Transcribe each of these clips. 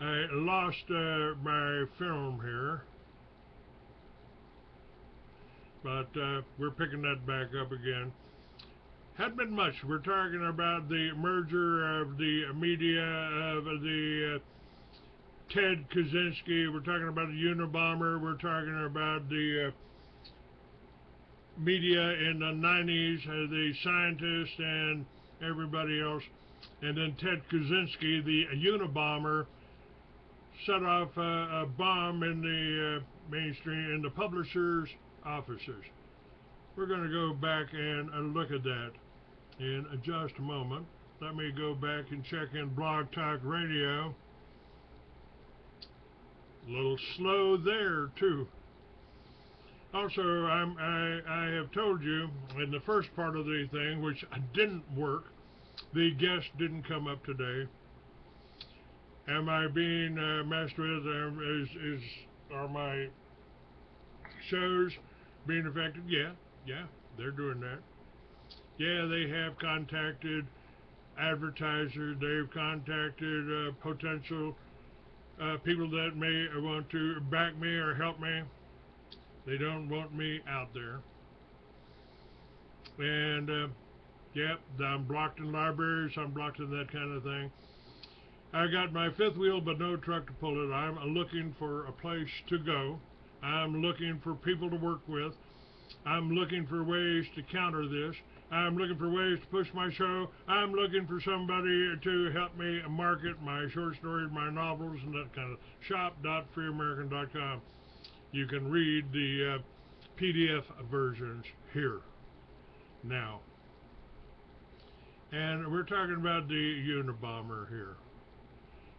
I lost my film here, but we're picking that back up again. Hadn't been much. We're talking about the merger of the media, of the Ted Kaczynski. We're talking about the Unabomber. We're talking about the media in the 90s, the scientists and everybody else. And then Ted Kaczynski, the Unabomber, set off a bomb in the mainstream, in the publishers' offices. We're going to go back and look at that in just a moment. Let me go back and check in Blog Talk Radio. A little slow there, too. Also, I have told you in the first part of the thing, which didn't work, the guest didn't come up today. Am I being messed with? Are my shows being affected? Yeah, they're doing that. Yeah, they have contacted advertisers. They've contacted potential people that may want to back me or help me. They don't want me out there. And, yep, I'm blocked in libraries. I'm blocked in that kind of thing. I got my fifth wheel, but no truck to pull it. I'm looking for a place to go. I'm looking for people to work with. I'm looking for ways to counter this. I'm looking for ways to push my show. I'm looking for somebody to help me market my short stories, my novels, and that kind of shop.freeamerican.com. You can read the PDF versions here now. And we're talking about the Unabomber here.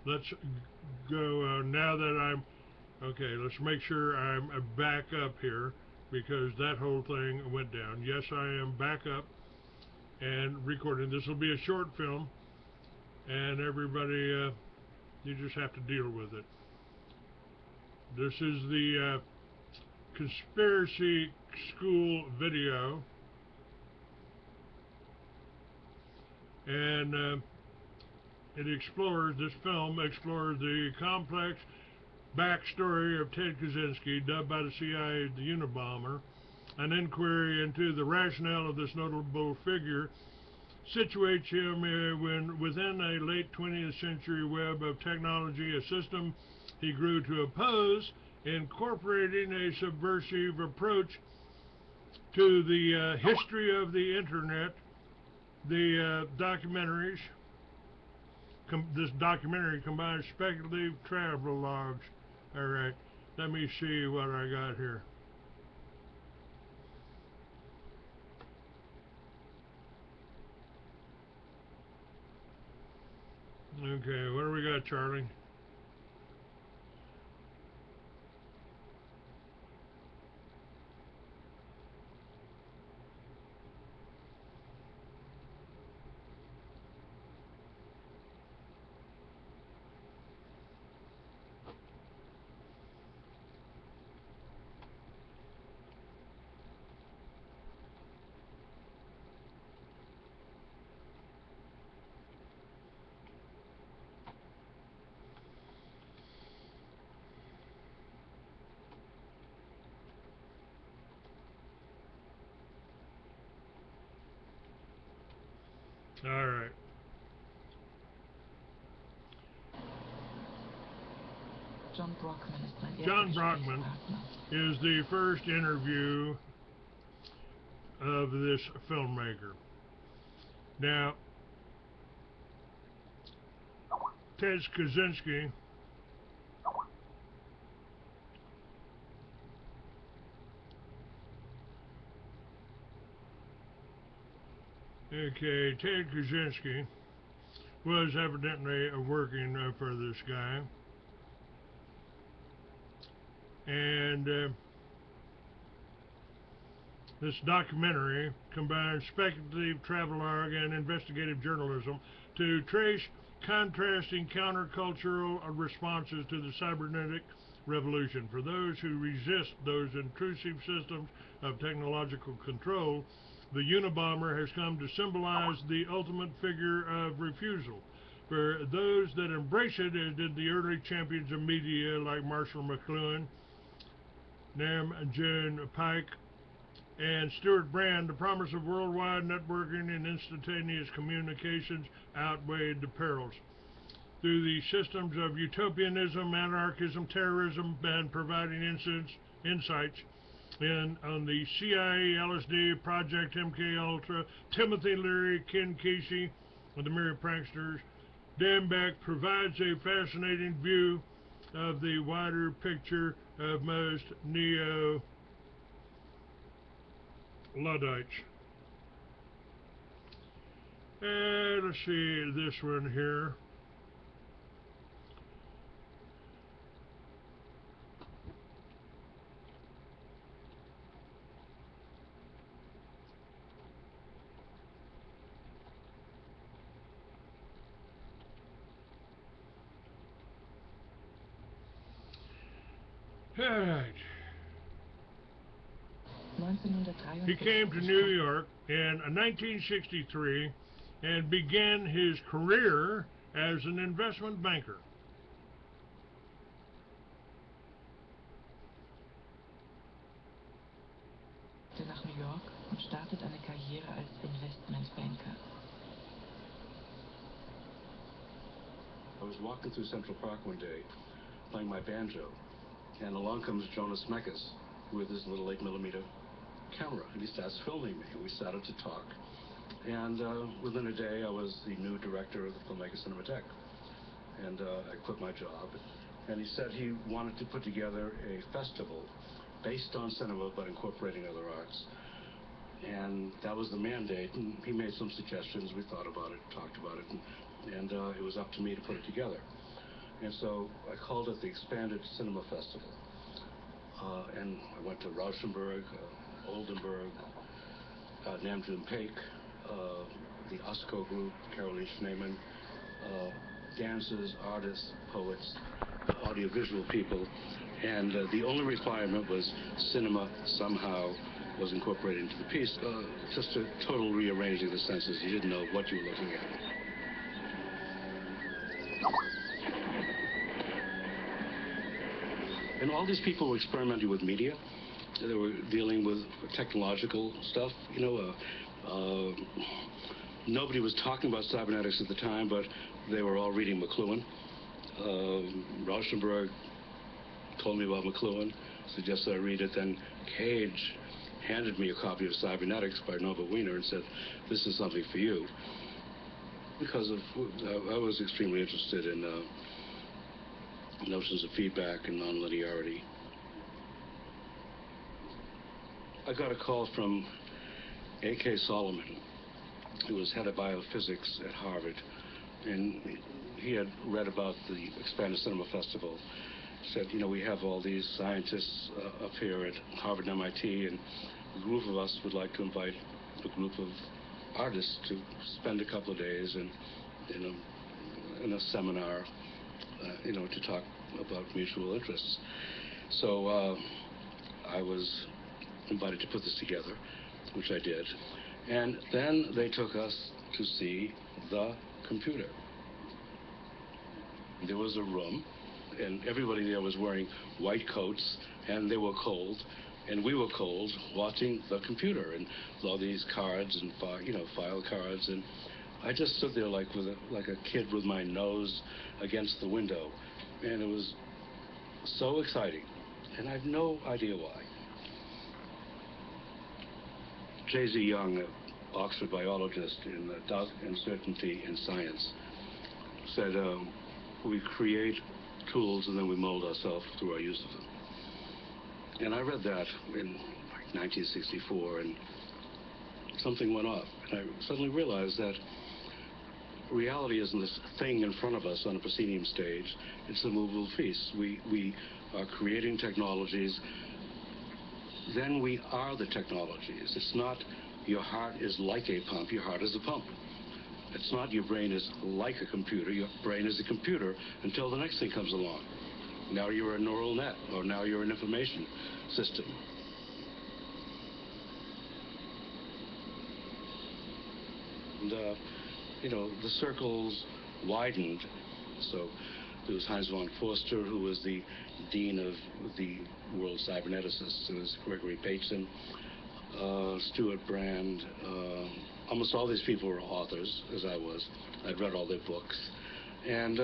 Let's go, now that I'm, okay, let's make sure I'm back up here, because that whole thing went down. Yes, I am back up and recording. This will be a short film, and everybody, you just have to deal with it. This is the conspiracy school video, and this film explores the complex backstory of Ted Kaczynski, dubbed by the CIA the Unabomber, an inquiry into the rationale of this notable figure, situates him within a late 20th century web of technology, a system he grew to oppose, incorporating a subversive approach to the history of the internet. The documentaries, this documentary combines speculative travel logs. All right, let me see what I got here. Okay, what do we got, Charlie? All right. John Brockman is the first interview of this filmmaker. Now, Ted Kaczynski Ted Kaczynski was evidently working for this guy, and this documentary combines speculative travelogue and investigative journalism to trace contrasting countercultural responses to the cybernetic revolution. For those who resist those intrusive systems of technological control, the Unabomber has come to symbolize the ultimate figure of refusal. for those that embrace it, as did the early champions of media like Marshall McLuhan, Nam June Pike, and Stuart Brand. The promise of worldwide networking and instantaneous communications outweighed the perils. Through the systems of utopianism, anarchism, terrorism, and providing insights on the CIA, LSD, Project MK Ultra, Timothy Leary, Ken Kesey, and the myriad pranksters, Dan Beck provides a fascinating view of the wider picture of most neo-Luddites. And let's see this one here. All right. He came to New York in 1963 and began his career as an investment banker. Nach New York und startet eine Karriere als Investmentbanker. I was walking through Central Park one day, playing my banjo, and along comes Jonas Mekas with his little 8mm camera, and he starts filming me, and we started to talk. And within a day, I was the new director of the Filmmaker Cinematheque, and I quit my job. And he said he wanted to put together a festival based on cinema, but incorporating other arts. And that was the mandate, and he made some suggestions. We thought about it, talked about it, and it was up to me to put it together. And so I called it the Expanded Cinema Festival. And I went to Rauschenberg, Oldenburg, Namjoon Paik, the USCO group, Caroline Schneemann, dancers, artists, poets, audiovisual people, and the only requirement was cinema somehow was incorporated into the piece. Just a total rearranging the senses. You didn't know what you were looking at. And all these people were experimenting with media. They were dealing with technological stuff. You know, nobody was talking about cybernetics at the time, but they were all reading McLuhan. Rauschenberg told me about McLuhan, suggested I read it. Then Cage handed me a copy of Cybernetics by Norbert Wiener and said, "This is something for you." Because I was extremely interested in notions of feedback and nonlinearity. I got a call from A.K. Solomon, who was head of biophysics at Harvard, and he had read about the Expanded Cinema Festival. Said, you know, we have all these scientists up here at Harvard and MIT, and a group of us would like to invite a group of artists to spend a couple of days in a seminar, you know, to talk about mutual interests. So I was invited to put this together, which I did. And then they took us to see the computer. There was a room, and everybody there was wearing white coats, and they were cold, and we were cold watching the computer, and all these cards and file cards, and I just stood there like a kid with my nose against the window, and it was so exciting, and I have no idea why. J.Z. Young, an Oxford biologist in Doubt and Certainty in Science, said we create tools and then we mold ourselves through our use of them. And I read that in 1964, and something went off. And I suddenly realized that reality isn't this thing in front of us on a proscenium stage. It's a movable feast. We are creating technologies. Then we are the technologies. It's not your heart is like a pump. Your heart is a pump. It's not your brain is like a computer. Your brain is a computer until the next thing comes along. Now you're a neural net, or now you're an information system. And, you know, the circles widened. So there was Heinz von Forster, who was the dean of the World Cyberneticists. There was Gregory Bateson, Stuart Brand. Almost all these people were authors, as I was. I'd read all their books. And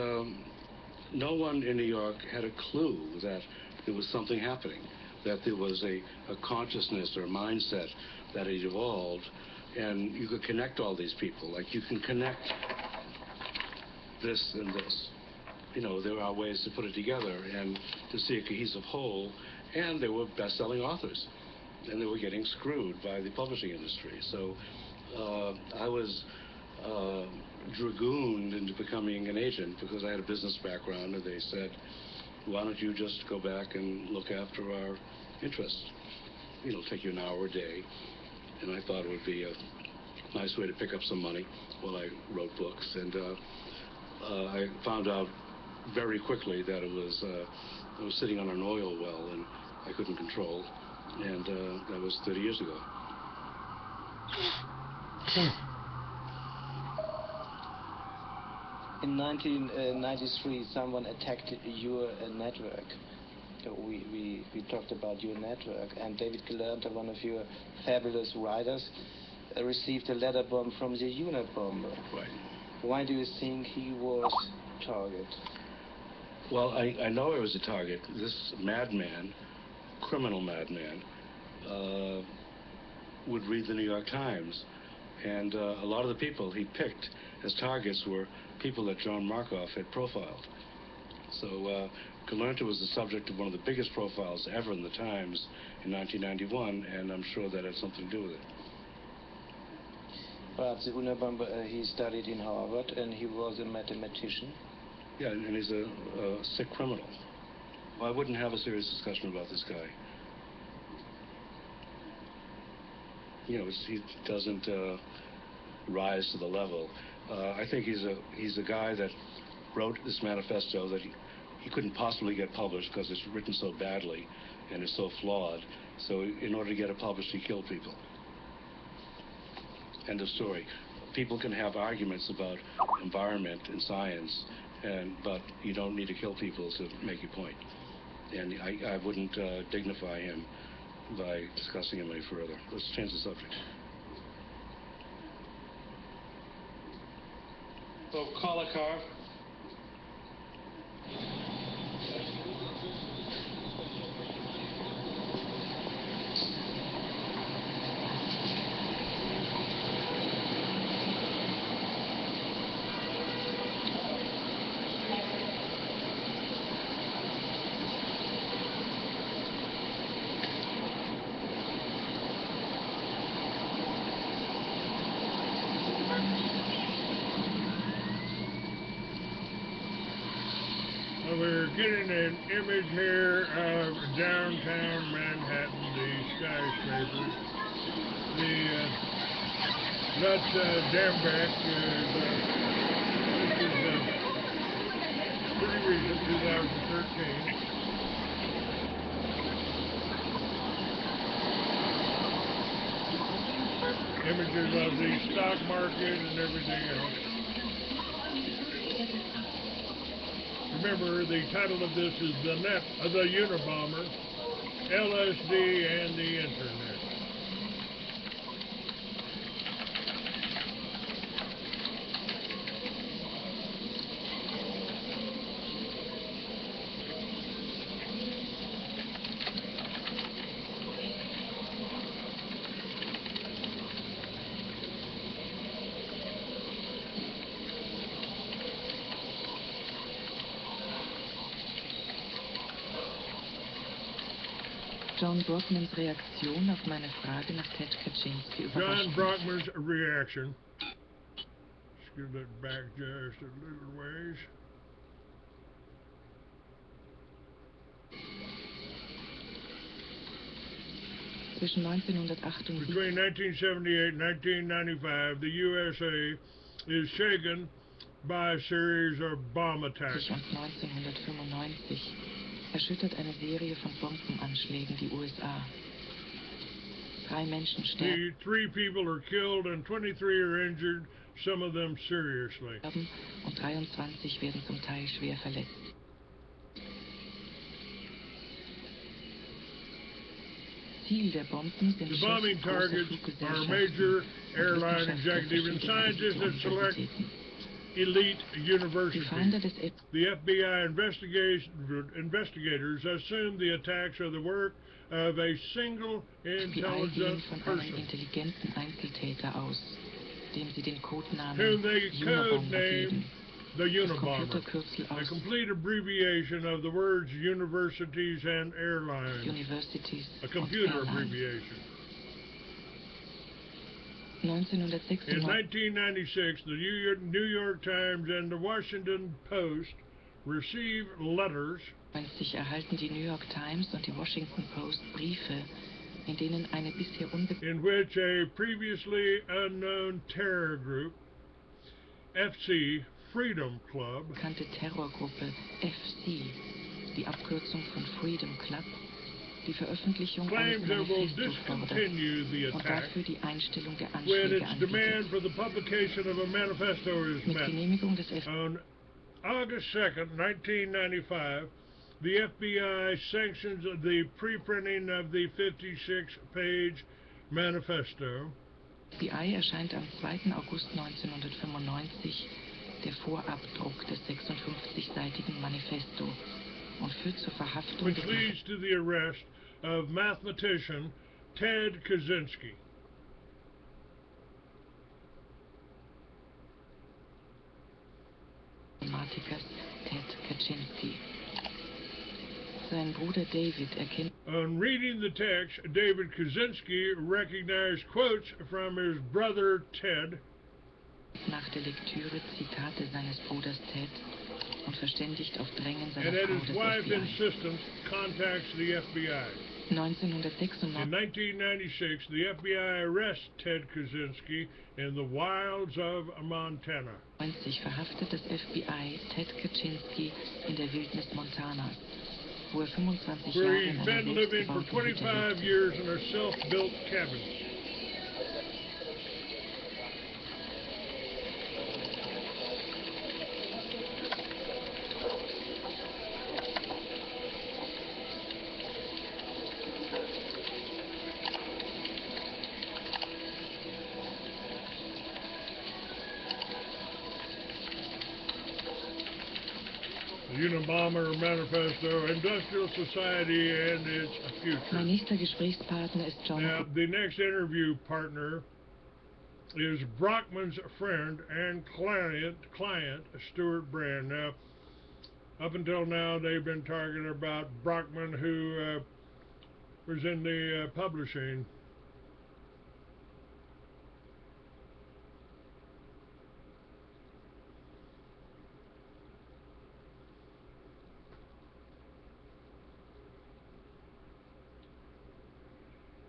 no one in New York had a clue that there was something happening, that there was a consciousness or a mindset that had evolved, and you could connect all these people. Like, you can connect this and this. You know, there are ways to put it together and to see a cohesive whole, and they were best-selling authors, and they were getting screwed by the publishing industry. So I was dragooned into becoming an agent because I had a business background, and they said, why don't you just go back and look after our interests? You know, take you an hour a day. And I thought it would be a nice way to pick up some money while I wrote books. And I found out very quickly that I was sitting on an oil well and I couldn't control. And that was 30 years ago. In 1993, someone attacked your network. We talked about your network, and David Gelernter, one of your fabulous writers, received a letter bomb from the Unabomber. Right. Why do you think he was target? Well, I know I was a target. This madman, criminal madman, would read the New York Times, and a lot of the people he picked as targets were people that John Markoff had profiled. So Gelernter was the subject of one of the biggest profiles ever in the Times in 1991, and I'm sure that had something to do with it. But the Unabomber, he studied in Harvard, and he was a mathematician. Yeah, and he's a sick criminal. Well, I wouldn't have a serious discussion about this guy. You know, he doesn't rise to the level. I think he's a guy that wrote this manifesto that he couldn't possibly get published because it's written so badly and it's so flawed. So in order to get it published, he killed people. End of story. People can have arguments about environment and science, but you don't need to kill people to make your point. And I wouldn't dignify him by discussing him any further. Let's change the subject. So, Kolakar. We're getting an image here of downtown Manhattan, the skyscrapers. That's Dembeck. This is pretty recent, 2013. Images of the stock market and everything else. Remember, the title of this is The Unabomber, LSD, and the Internet. John Brockmans Reaktion auf meine Frage nach Ted Kaczynski überrascht John mich. Brockmans reaction. Let's give that back just a little ways. Zwischen 1978 Between 1978 and 1995, the USA is shaken by a series of bomb attacks. und 1995 erschüttert eine Serie von Bombenanschlägen die USA. 3 Menschen sterben. 3 people are killed and 23 are injured. some of them seriously. Und 23 werden zum Teil schwer verletzt. Ziel der Bomben sind The bombing Chefs großer targets are major Fluggesellschaften airline und executives and Wissenschaftler scientists at verschiedener select Universitäten. elite Die universities. Feinde des The FBI investigators assume the attacks are the work of a single FBI intelligent gehen von einem person, intelligenten Einzeltäter aus, dem sie den Codenamen whom they Unabomber codenamed geben. the Das Unabomber, Computerkürzel a aus complete abbreviation of the words universities and airlines, Universities a und computer Airlines. abbreviation. In 1996 1996, the New York Times and the Washington Post received letters erhalten die New York Times und die Washington Post Briefe, in denen eine bisher in which a previously unknown terror group, FC Freedom Club, unbekannte Terrorgruppe FC, die Abkürzung von Freedom Club, die Veröffentlichung eines claims it will Manifestos fordert discontinue the und attack dafür die Einstellung der when Anschläge its anbietet. demand for the publication of a manifesto is Mit met. Genehmigung des FBI On August 2nd, 1995, the FBI sanctions the preprinting of the 56-page manifesto, erscheint am 2. August 1995 der Vorabdruck des 56-seitigen Manifesto und führt zur Verhaftung which des leads to the arrest of mathematician Ted Kaczynski. Mathematikers Ted Kaczynski. Sein Bruder David erkennt On reading the text, David Kaczynski recognized quotes from his brother Ted nach der Lektüre Zitate seines Bruders Ted und verständigt auf Drängen seiner and at Frau his des wife's FBI. insistence contacts the FBI. In 1996 1996, the FBI arrests Ted Kaczynski in the wilds of Montana, verhaftet das FBI Ted Kaczynski in der Wildnis Montanas, wo 25 where Jahre in he's einer been living for selbstgebauten Hütte 25 lebte. years in a self-built cabin. The Unabomber Manifesto, Industrial Society, and its Mein future. nächster Gesprächspartner ist John Now, the next interview partner is Brockman's friend and client Stuart Brand. Now, up until now, they've been talking about Brockman, who was in the publishing.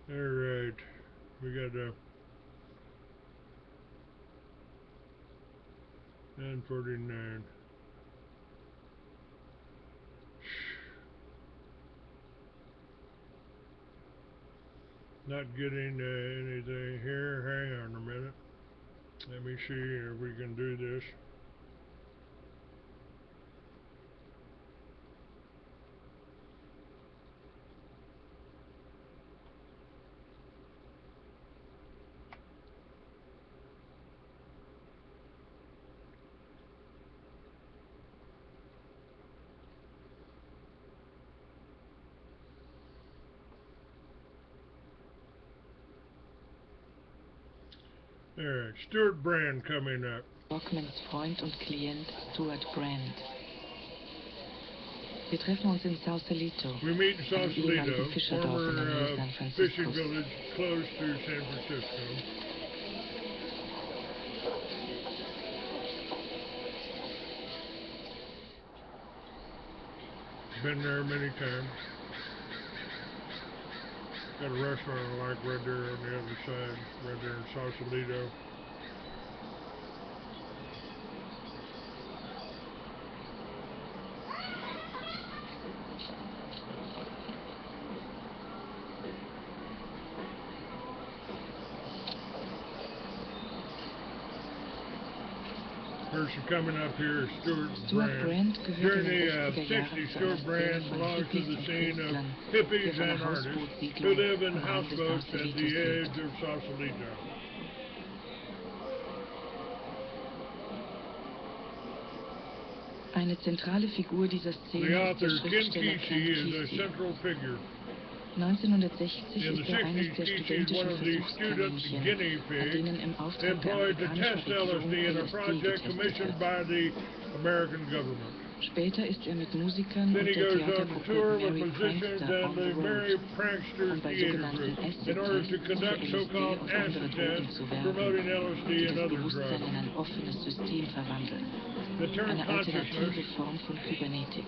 All right, we got 9:49. Not getting anything here. Hang on a minute. Let me see if we can do this. All right, Stuart Brand coming up. Brockmans Freund und Klient Stuart Brand. Wir treffen uns in Sausalito, We meet in einem Sausalito, ehemaligen Fischerdorf in der Nähe former San fishing Franciscos. village close to San Francisco. Been there many times. Got a restaurant I like right there on the other side, right there in Sausalito. person coming up here is Stuart Stuart Brand. Brand gehört During in den the 60er Jahren 60s, zur Stuart Brand Reihe von belongs to Hippies the und scene of Künstlern, die hippies auf einer and artists who Hausbootssiedlung live in am Rand des houseboats at the Sausalitos edge lebt. of Sausalito. Eine zentrale Figur dieser The Szene ist der author, Ken Schriftsteller Kesey, Ken is a Kesey. central figure. 1960 In the ist er eines 60s, der Kesey is one studentischen of the student Versuchskaninchen, guinea an pigs denen im Auftrag der employed to amerikanischen test Regierung LSD in a LSD project getestet commissioned wird. by the American government. Später ist er mit Musikern Then und he der goes on to Theatergruppe tour with Mary musicians Prankster and on the the Mary Road, Prankster um bei Theater sogenannten Group Acid in order to Tests für conduct LSD so-called und andere acid Drogen tests zu werben, promoting LSD die and das other Bewusstsein in drugs. ein offenes System verwandeln. The term Eine alternative consciousness Form von Kybernetik.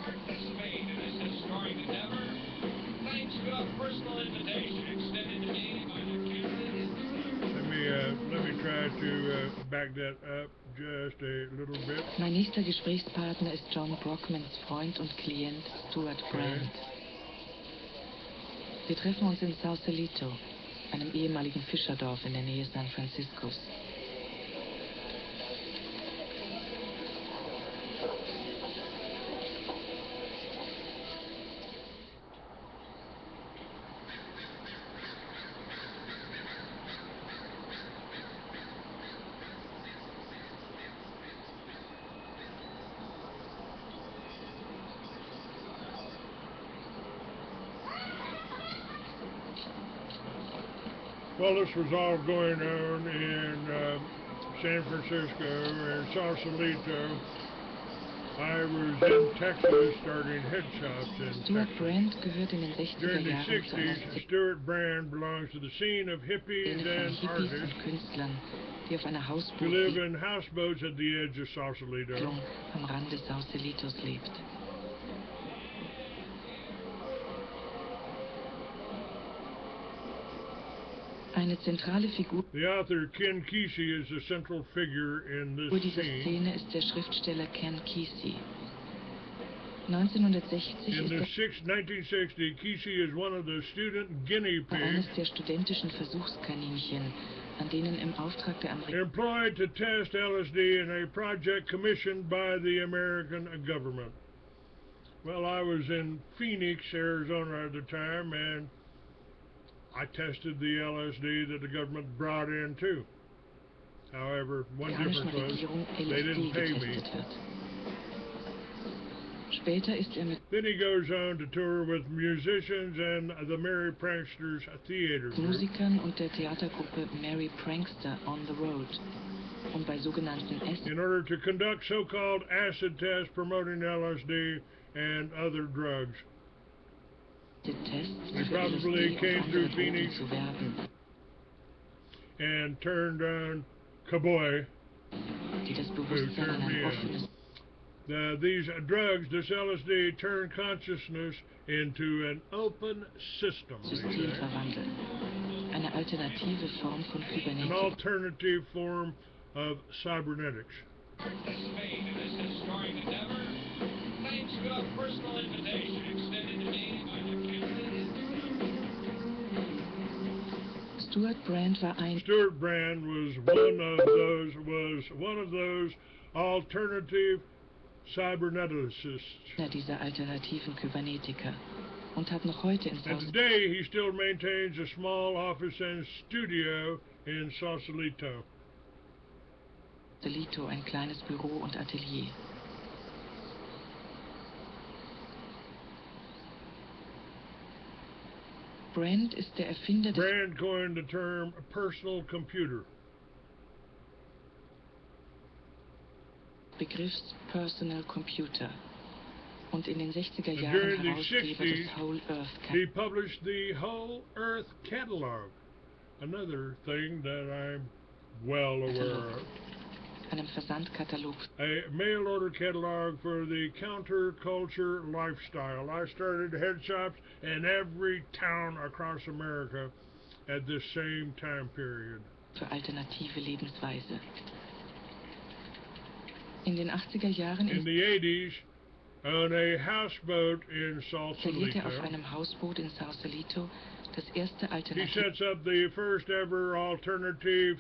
let me try to back that up just a little bit. Mein nächster Gesprächspartner ist John Brockmans Freund und Klient Stuart Brand. Wir treffen uns in Sausalito, einem ehemaligen Fischerdorf in der Nähe San Franciscos. Well, this was all going on in San Francisco and Sausalito. I was in Texas starting head shops in Stuart Texas. Brand gehört in den 60er During the Jahren zu einer 60s, Stuart Brand belongs to the scene of hippies Szene von and Hippies artists und Künstlern, die auf einer who live Hausbootssiedlung in houseboats at the edge of Sausalito. am Rand des Sausalitos lebt. Eine zentrale Figur The author, Ken Kesey, is a central figure in this dieser scene. Szene ist der Schriftsteller Ken Kesey. 1960 In ist the er 1960, Kesey is one of the student guinea eines pigs der studentischen Versuchskaninchen, an denen im Auftrag der employed to test LSD in a project commissioned by the American government. Well, I was in Phoenix, Arizona at the time, and I tested the LSD that the government brought in too. However, one amerikanischen difference was Regierung they didn't LSD pay me. getestet wird. Später ist er mit Then he goes on to tour with musicians and the Mary Pranksters Theater Group Musikern und der Theatergruppe Mary Prankster on the Road, um bei sogenannten in order to conduct so-called acid tests promoting LSD and other drugs. Tests He für probably LSD und came andere through Drogen Phoenix zu werben, and turned on Cowboy, die das who Bewusstsein in turned me ein on. offenes These drugs, this LSD, turn consciousness into an open system, they System say. verwandeln. Eine alternative Form von An Kybernetik. alternative form of cybernetics. Stuart Brand war ein Stuart Brand was one of those alternative cyberneticists. dieser alternativen Kybernetiker und hat noch heute in And today he still maintains a small office and studio in Sausalito. Sausalito ein kleines Büro und Atelier. Brand ist der Erfinder des Brand coined the term personal computer. Begriffs Personal Computer und in den 60er And Jahren during the Herausgeber 60s, des Whole Earth he published the Whole Earth Catalog, another thing that I'm well aware of. einem Versandkatalog A mail order catalog for the counterculture lifestyle. I started head shops in every town across America at this same time period. für alternative Lebensweise. In den 80er Jahren In the 80s, on a houseboat in installierte er auf Sausalito, einem Hausboot in Sausalito das erste he Alternativ sets up the first ever alternative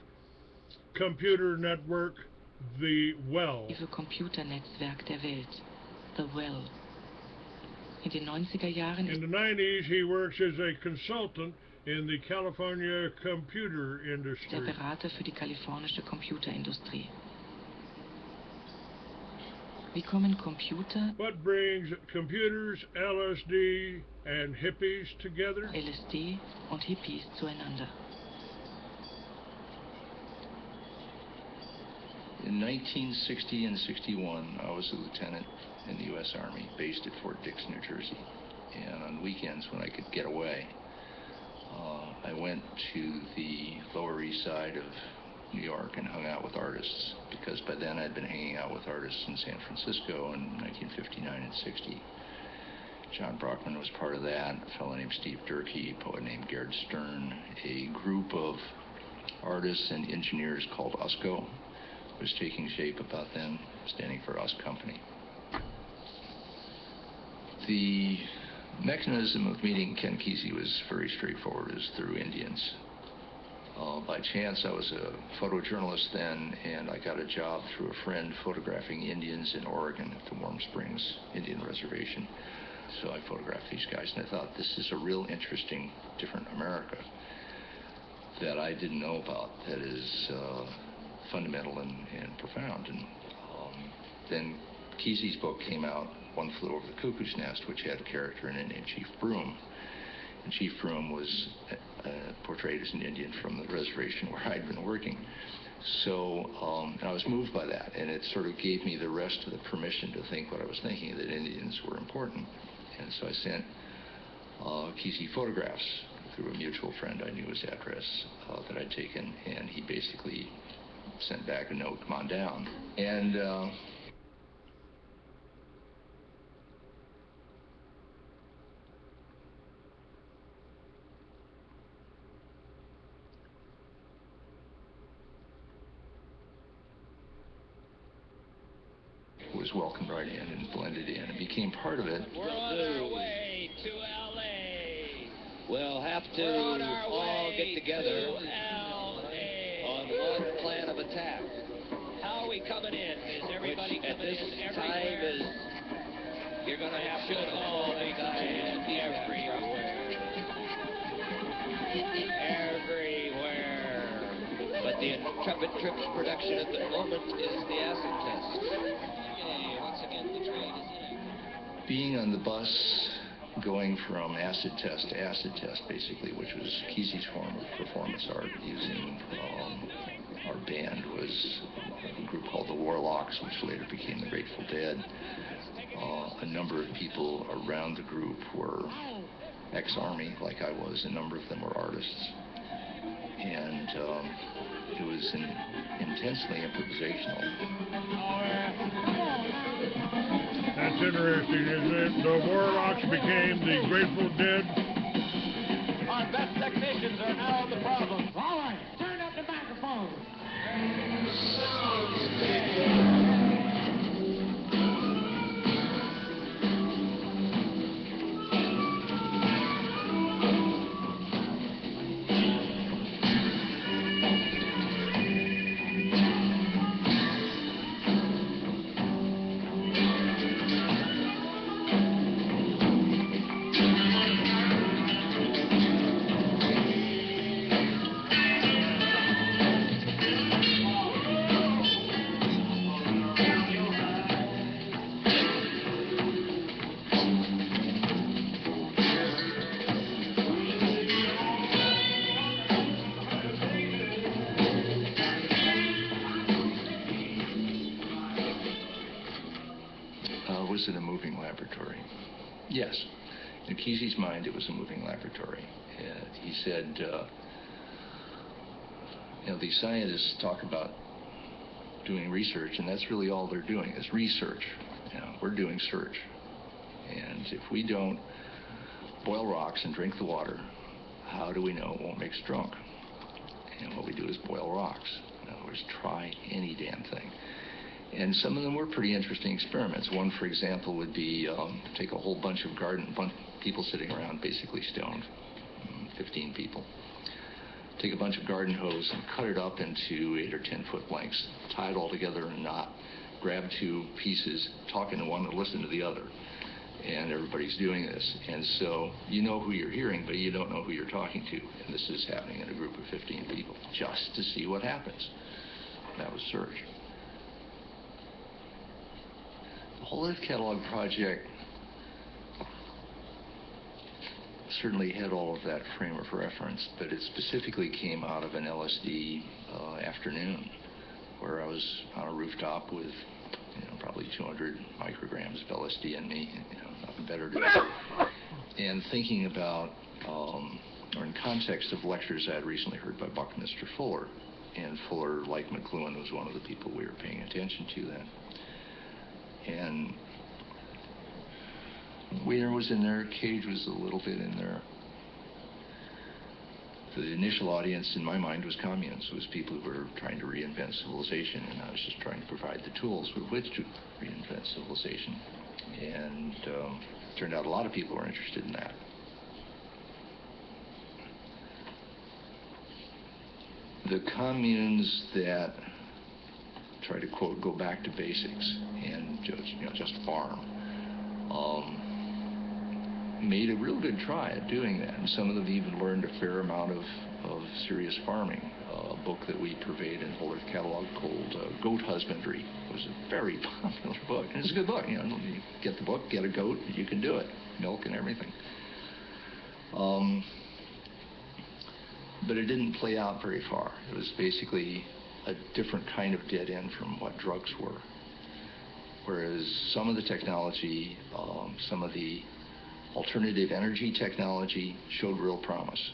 computer network the Well. Computernetzwerk der Welt, The Well. In den 90er Jahren In the 90s, he works as a consultant in the California computer der industry. Berater für die kalifornische Computerindustrie. Wie kommen Computer, What brings computers, LSD, and hippies together? LSD und Hippies zueinander? In 1960 and 61, I was a lieutenant in the U.S. Army, based at Fort Dix, New Jersey. And on weekends, when I could get away, I went to the Lower East Side of New York and hung out with artists, because by then I'd been hanging out with artists in San Francisco in 1959 and 60. John Brockman was part of that, a fellow named Steve Durkee, a poet named Gerd Stern, a group of artists and engineers called USCO was taking shape about then, standing for Us Company. The mechanism of meeting Ken Kesey was very straightforward. It was through Indians. By chance, I was a photojournalist then, and I got a job through a friend photographing Indians in Oregon at the Warm Springs Indian Reservation. So I photographed these guys, and I thought, this is a real interesting, different America that I didn't know about, that is fundamental and profound. And then Kesey's book came out, One Flew Over the Cuckoo's Nest, which had a character in it named Chief Broom. And Chief Broom was portrayed as an Indian from the reservation where I'd been working. So and I was moved by that, and it sort of gave me the rest of the permission to think what I was thinking, that Indians were important. And so I sent Kesey photographs through a mutual friend. I knew his address that I'd taken, and he basically sent back a note, come on down. And was welcomed right in and blended in and became part of it. We're on our way to L.A. We'll have to all get together on one plan of attack. How are we coming in? Is everybody Which at coming this in time everywhere? is, you're going to have to Should all be coming in everywhere. Everywhere. But the Intrepid Trip's production at the moment is the acid test. Okay, once again, the train is in. Being on the bus, going from acid test to acid test, basically, which was Kesey's form of performance art, using our band was a group called the Warlocks, which later became the Grateful Dead. A number of people around the group were ex-Army, like I was. A number of them were artists. And it was intensely improvisational. That's interesting, isn't it? The Warlocks became the Grateful Dead. Our best technicians are now on the problem. All right, turn up the microphone. Was it a moving laboratory? Yes. In Kesey's mind, it was a moving laboratory. And he said, these scientists talk about doing research, and that's really all they're doing is research. We're doing search. And if we don't boil rocks and drink the water, how do we know it won't make us drunk? And what we do is boil rocks. In other words, try any damn thing. And some of them were pretty interesting experiments. One, for example, would be take a whole bunch of people sitting around basically stoned, 15 people. take a bunch of garden hose and cut it up into 8 or 10 foot lengths, tie it all together in a knot, grab two pieces, talking to one and listen to the other. And everybody's doing this. And so you know who you're hearing, but you don't know who you're talking to. And this is happening in a group of 15 people, just to see what happens. That was Surge. The whole Earth Catalog project certainly had all of that frame of reference, but it specifically came out of an LSD afternoon where I was on a rooftop with probably 200 micrograms of LSD in me, nothing better to do. And thinking about, or in context of lectures I had recently heard by Buckminster Fuller, and Fuller, like McLuhan, was one of the people we were paying attention to then. And Wiener was in there, Cage was a little bit in there. The initial audience, in my mind, was communes. It was people who were trying to reinvent civilization, and I was just trying to provide the tools with which to reinvent civilization. And turned out a lot of people were interested in that. The communes that try to, quote, go back to basics and just farm, made a real good try at doing that, and some of them even learned a fair amount of serious farming. A book that we purveyed in Whole Earth Catalog called Goat Husbandry was a very popular book, and it's a good book. You get the book, get a goat, you can do it, milk and everything. But it didn't play out very far. It was basically a different kind of dead end from what drugs were. Whereas some of the technology, some of the alternative energy technology showed real promise.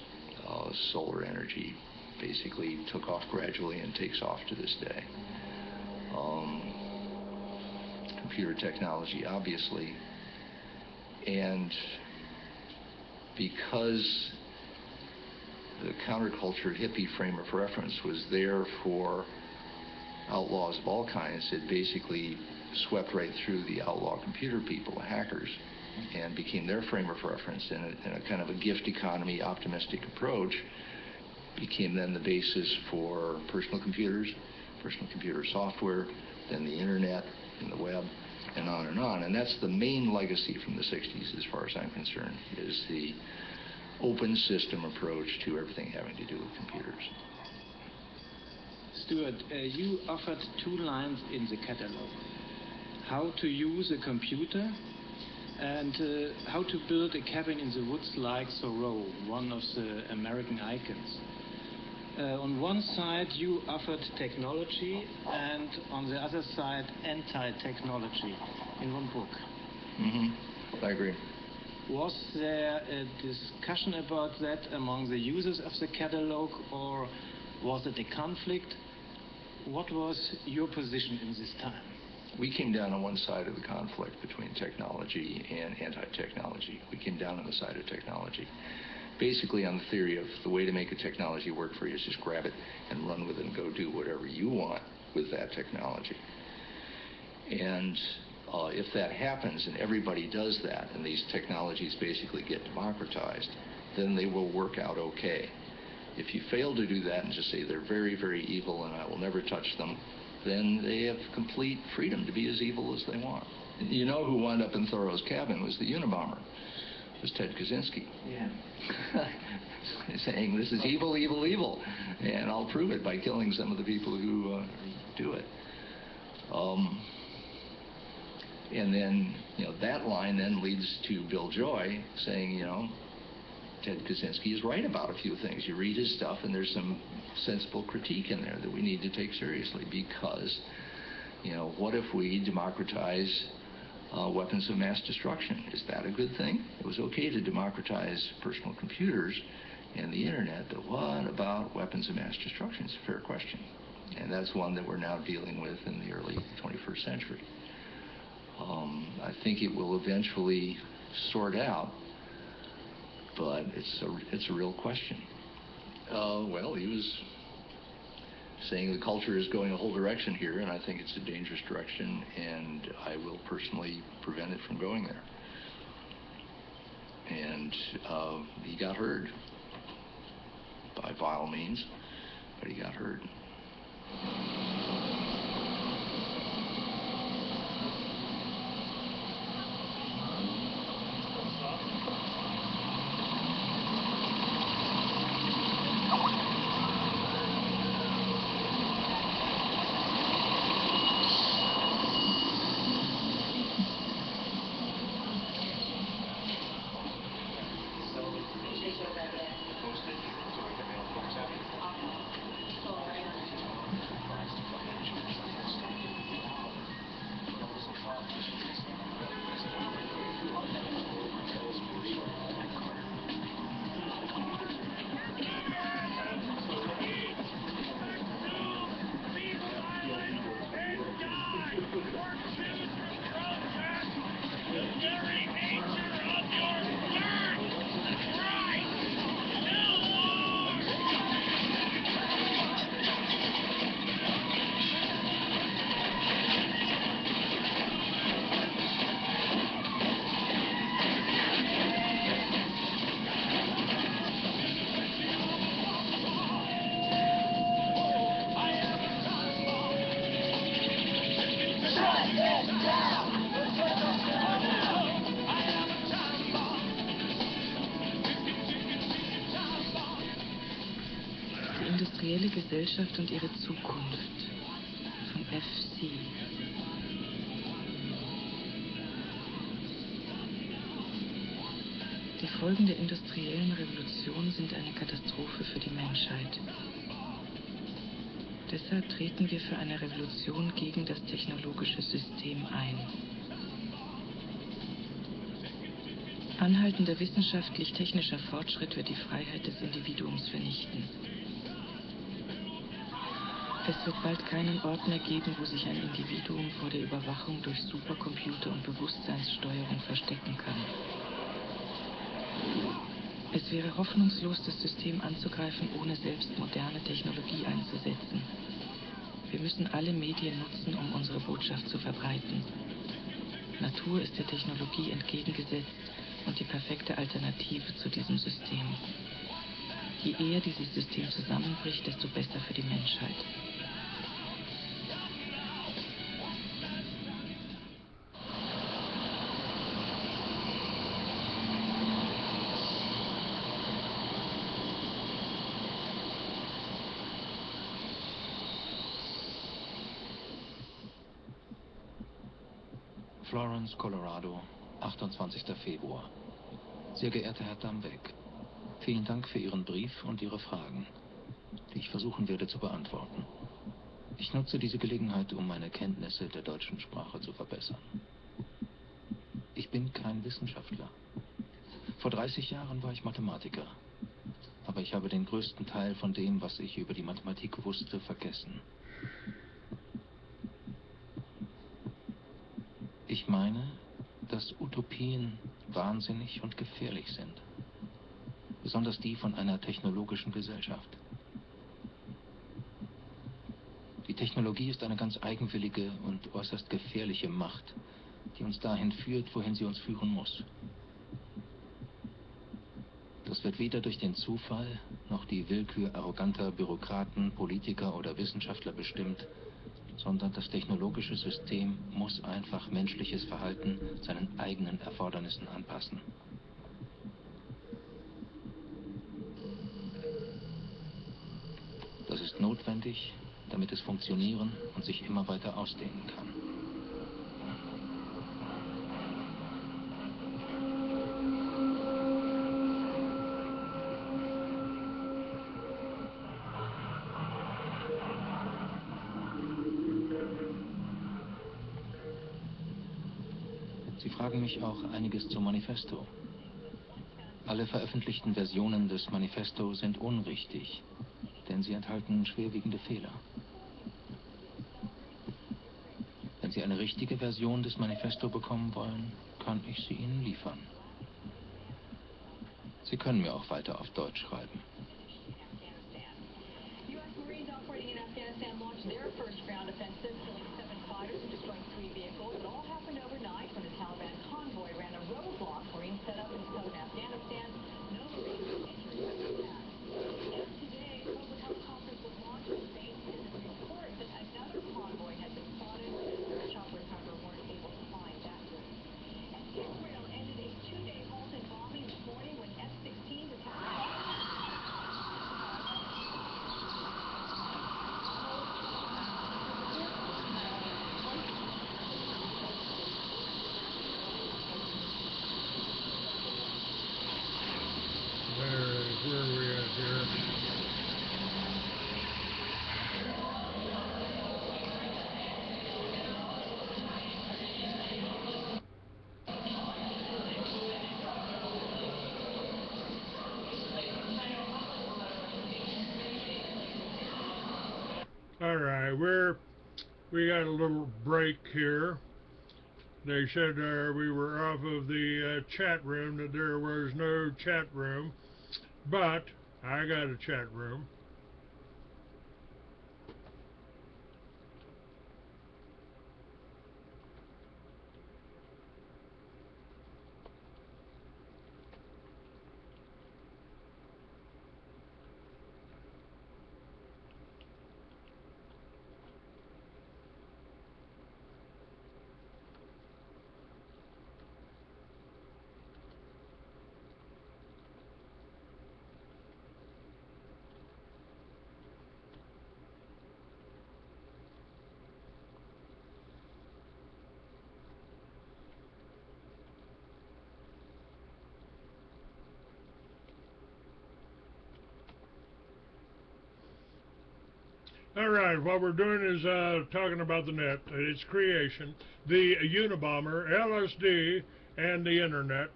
Solar energy basically took off gradually and takes off to this day. Computer technology, obviously. And because the counterculture hippie frame of reference was there for outlaws of all kinds, it basically swept right through the outlaw computer people, hackers, and became their frame of reference, and a kind of a gift economy optimistic approach became then the basis for personal computers, personal computer software, then the internet and the web, and on and on. And that's the main legacy from the 60s, as far as I'm concerned, is the open system approach to everything having to do with computers. Stuart, you offered 2 lines in the catalog. How to use a computer and how to build a cabin in the woods like Thoreau, one of the American icons. On one side you offered technology, and on the other side anti-technology in one book. Mm-hmm. I agree. Was there a discussion about that among the users of the catalog, or was it a conflict? What was your position in this time? We came down on one side of the conflict between technology and anti-technology. We came down on the side of technology. Basically on the theory of the way to make a technology work for you is just grab it and run with it and go do whatever you want with that technology. And if that happens and everybody does that and these technologies basically get democratized, then they will work out okay. If you fail to do that and just say they're very, very evil and I will never touch them, then they have complete freedom to be as evil as they want. You know who wound up in Thoreau's cabin was the Unabomber. It was Ted Kaczynski. Yeah. Saying, this is evil, evil, evil. And I'll prove it by killing some of the people who do it. And then, that line then leads to Bill Joy saying, Ted Kaczynski is right about a few things. You read his stuff and there's some sensible critique in there that we need to take seriously, because, what if we democratize weapons of mass destruction? Is that a good thing? It was okay to democratize personal computers and the internet, but what about weapons of mass destruction? It's a fair question. And that's one that we're now dealing with in the early 21st century. I think it will eventually sort out, but it's a real question. Well, he was saying the culture is going a whole direction here, and I think it's a dangerous direction, and I will personally prevent it from going there. And he got heard. by vile means, but he got hurt. Die industrielle Gesellschaft und ihre Zukunft von FC. Die Folgen der industriellen Revolution sind eine Katastrophe für die Menschheit. Deshalb treten wir für eine Revolution gegen das technologische System ein. Anhaltender wissenschaftlich-technischer Fortschritt wird die Freiheit des Individuums vernichten. Es wird bald keinen Ort mehr geben, wo sich ein Individuum vor der Überwachung durch Supercomputer und Bewusstseinssteuerung verstecken kann. Es wäre hoffnungslos, das System anzugreifen, ohne selbst moderne Technologie einzusetzen. Wir müssen alle Medien nutzen, um unsere Botschaft zu verbreiten. Natur ist der Technologie entgegengesetzt und die perfekte Alternative zu diesem System. Je eher dieses System zusammenbricht, desto besser für die Menschheit. Florence, Colorado, 28. Februar. Sehr geehrter Herr Dambeck, vielen Dank für Ihren Brief und Ihre Fragen, die ich versuchen werde zu beantworten. Ich nutze diese Gelegenheit, um meine Kenntnisse der deutschen Sprache zu verbessern. Ich bin kein Wissenschaftler. Vor 30 Jahren war ich Mathematiker, aber ich habe den größten Teil von dem, was ich über die Mathematik wusste, vergessen. Ich meine, dass Utopien wahnsinnig und gefährlich sind. Besonders die von einer technologischen Gesellschaft. Die Technologie ist eine ganz eigenwillige und äußerst gefährliche Macht, die uns dahin führt, wohin sie uns führen muss. Das wird weder durch den Zufall noch die Willkür arroganter Bürokraten, Politiker oder Wissenschaftler bestimmt, sondern das technologische System muss einfach menschliches Verhalten seinen eigenen Erfordernissen anpassen. Das ist notwendig, damit es funktionieren und sich immer weiter ausdehnen kann. Sie fragen mich auch einiges zum Manifesto. Alle veröffentlichten Versionen des Manifesto sind unrichtig, denn sie enthalten schwerwiegende Fehler. Wenn Sie eine richtige Version des Manifesto bekommen wollen, kann ich sie Ihnen liefern. Sie können mir auch weiter auf Deutsch schreiben. U.S. Marines operating in Afghanistan launched their first ground offensive, killing 7 fighters and destroying 3 vehicles. It all happened overnight when a Taliban convoy ran a roadblock Marines set up in southern Afghanistan. No Marines were injured by the attack. we got a little break here. They said we were off of the chat room, that there was no chat room, but I got a chat room. All right, what we're doing is talking about the net, its creation, the Unabomber, LSD, and the Internet.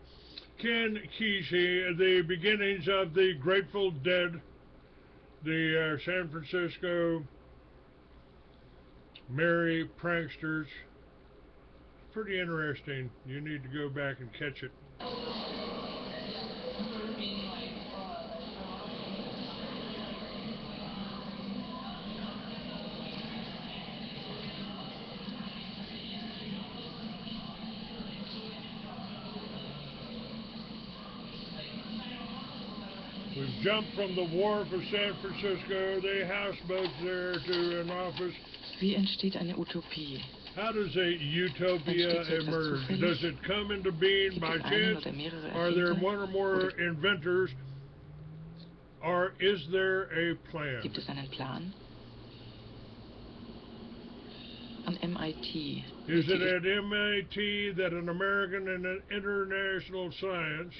Ken Kesey, the beginnings of the Grateful Dead, the San Francisco Merry Pranksters. Pretty interesting. You need to go back and catch it. We've jumped from the wharf of San Francisco, the houseboats there, to an office. Wie entsteht eine Utopie? How does a utopia emerge? Does it come into being by chance? Are there one or more inventors? Or is there a plan? Gibt es einen Plan? An MIT. Is it at MIT that an American and an international science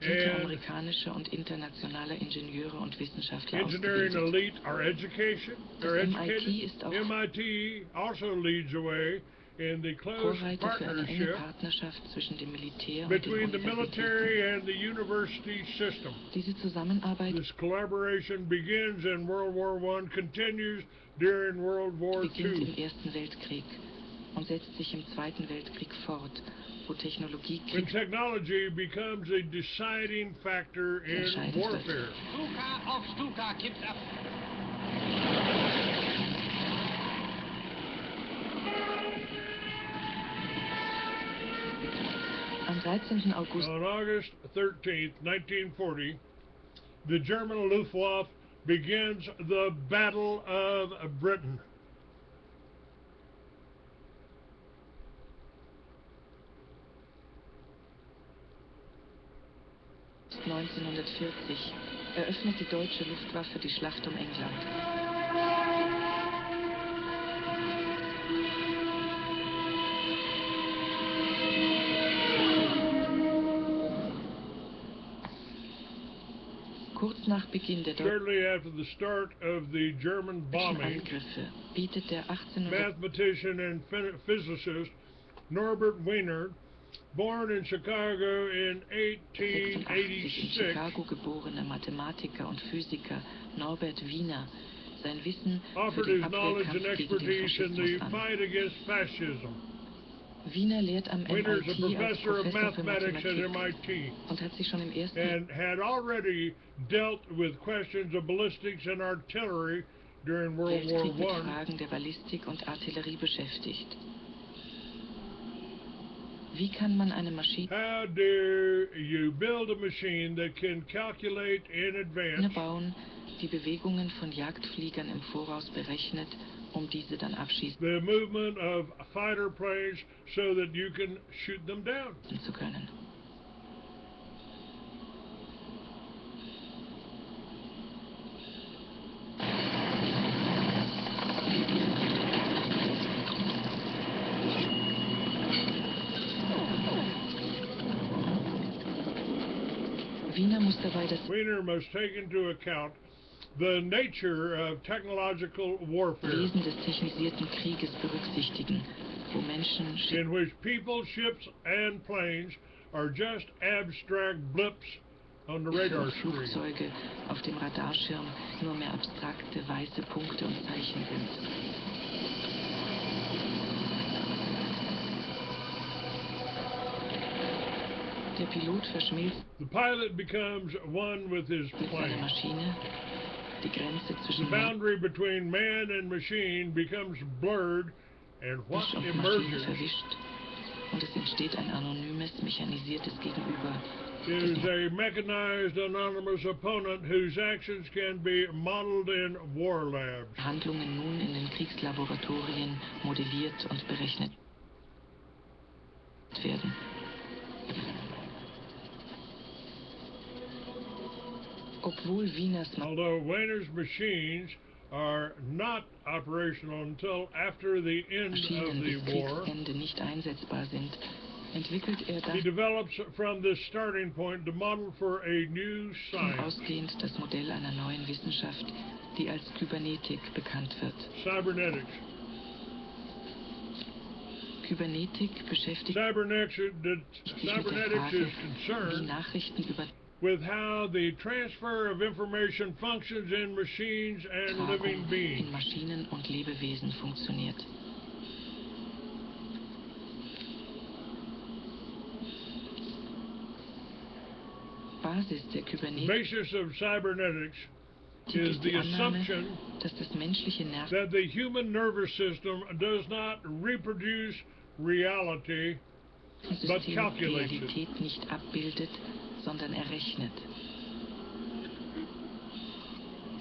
Amerikanische und internationale Ingenieure und Wissenschaftler engineering ausgebildet? elite are education? They're educated. MIT ist auch MIT also leads the way in the close Vorreiter für eine enge partnership Partnerschaft zwischen dem Militär und den between the military Universitäten. and the university system. Diese Zusammenarbeit This collaboration begins in World War I, continues during World War beginnt II. im Ersten Weltkrieg und setzt sich im Zweiten Weltkrieg fort, wo Technologie When technology becomes a deciding factor in entscheidend wird. warfare. Stuka auf Stuka kippt ab. Am 13. August On August 13th, 1940, the German Luftwaffe begins the Battle of Britain. 1940 eröffnet die deutsche Luftwaffe die Schlacht um England. Kurz nach Beginn der Shortly after the start of the German deutschen bombing, Angriffe bietet der 1800 mathematician and physicist Norbert Wiener, born in Chicago in 86 in 1886, Chicago geborene Mathematiker und Physiker Norbert Wiener sein Wissen für offered den his knowledge and Abwehrkampf gegen den expertise in the Faschismus an. fight against fascism. Wiener lehrt am Wiener is a MIT als professor of Professor für mathematics at Mathematik MIT und hat sich schon im ersten and had already dealt with questions of ballistics and artillery during World War Weltkrieg mit I. Fragen der Ballistik und Artillerie beschäftigt. Wie kann man eine Maschine How do you build a machine that can calculate in advance bauen, die Bewegungen von Jagdfliegern im Voraus berechnet, um diese dann abschießen the movement of fighter planes so that you can shoot them down? zu können? Wiener must take into account the nature of technological warfare, Wesen des technisierten Krieges berücksichtigen, wo Menschen, in which people, ships, and planes are just abstract blips on the Für radar screen. Flugzeuge auf dem Radarschirm nur mehr abstrakte weiße Punkte und Zeichen sind. Der Pilot verschmilzt The pilot becomes one with his mit seiner plane. Maschine. Die Grenze The zwischen boundary between man and machine becomes blurred, and what Mensch und Maschine emerges verwischt. Und es entsteht ein anonymes, mechanisiertes Gegenüber. is a mechanized anonymous opponent whose actions can be modeled in war labs. Handlungen nun in den Kriegslaboratorien modelliert und berechnet werden. Obwohl Wieners Although Wiener's machines are not operational until after the end Maschinen of the bis war, Kriegsende nicht einsetzbar sind, entwickelt er he das develops from this starting point the model for a new science, ausgehend das Modell einer neuen Wissenschaft, die als Kybernetik bekannt wird. cybernetics. Kybernetik beschäftigt Cybernetics sich mit der cybernetics Frage, is wie concerned Nachrichten with how the transfer of information functions in machines and living in beings. Maschinen und Lebewesen funktioniert. Basis der The Kybernetik basis of cybernetics is ist the die Annahme, assumption dass das menschliche that the human nervous system does not reproduce reality but Nervensystem calculates it. Realität nicht abbildet, sondern errechnet.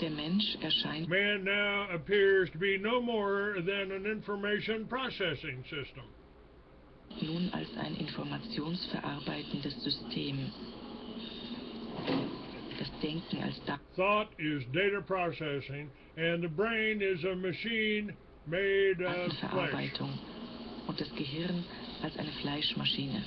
Der Mensch erscheint Man now appears to be no more than an information processing system. nun als ein informationsverarbeitendes System. Das Denken als Thought is data processing, and the brain is a machine made of flesh. Datenverarbeitung und das Gehirn als eine Fleischmaschine.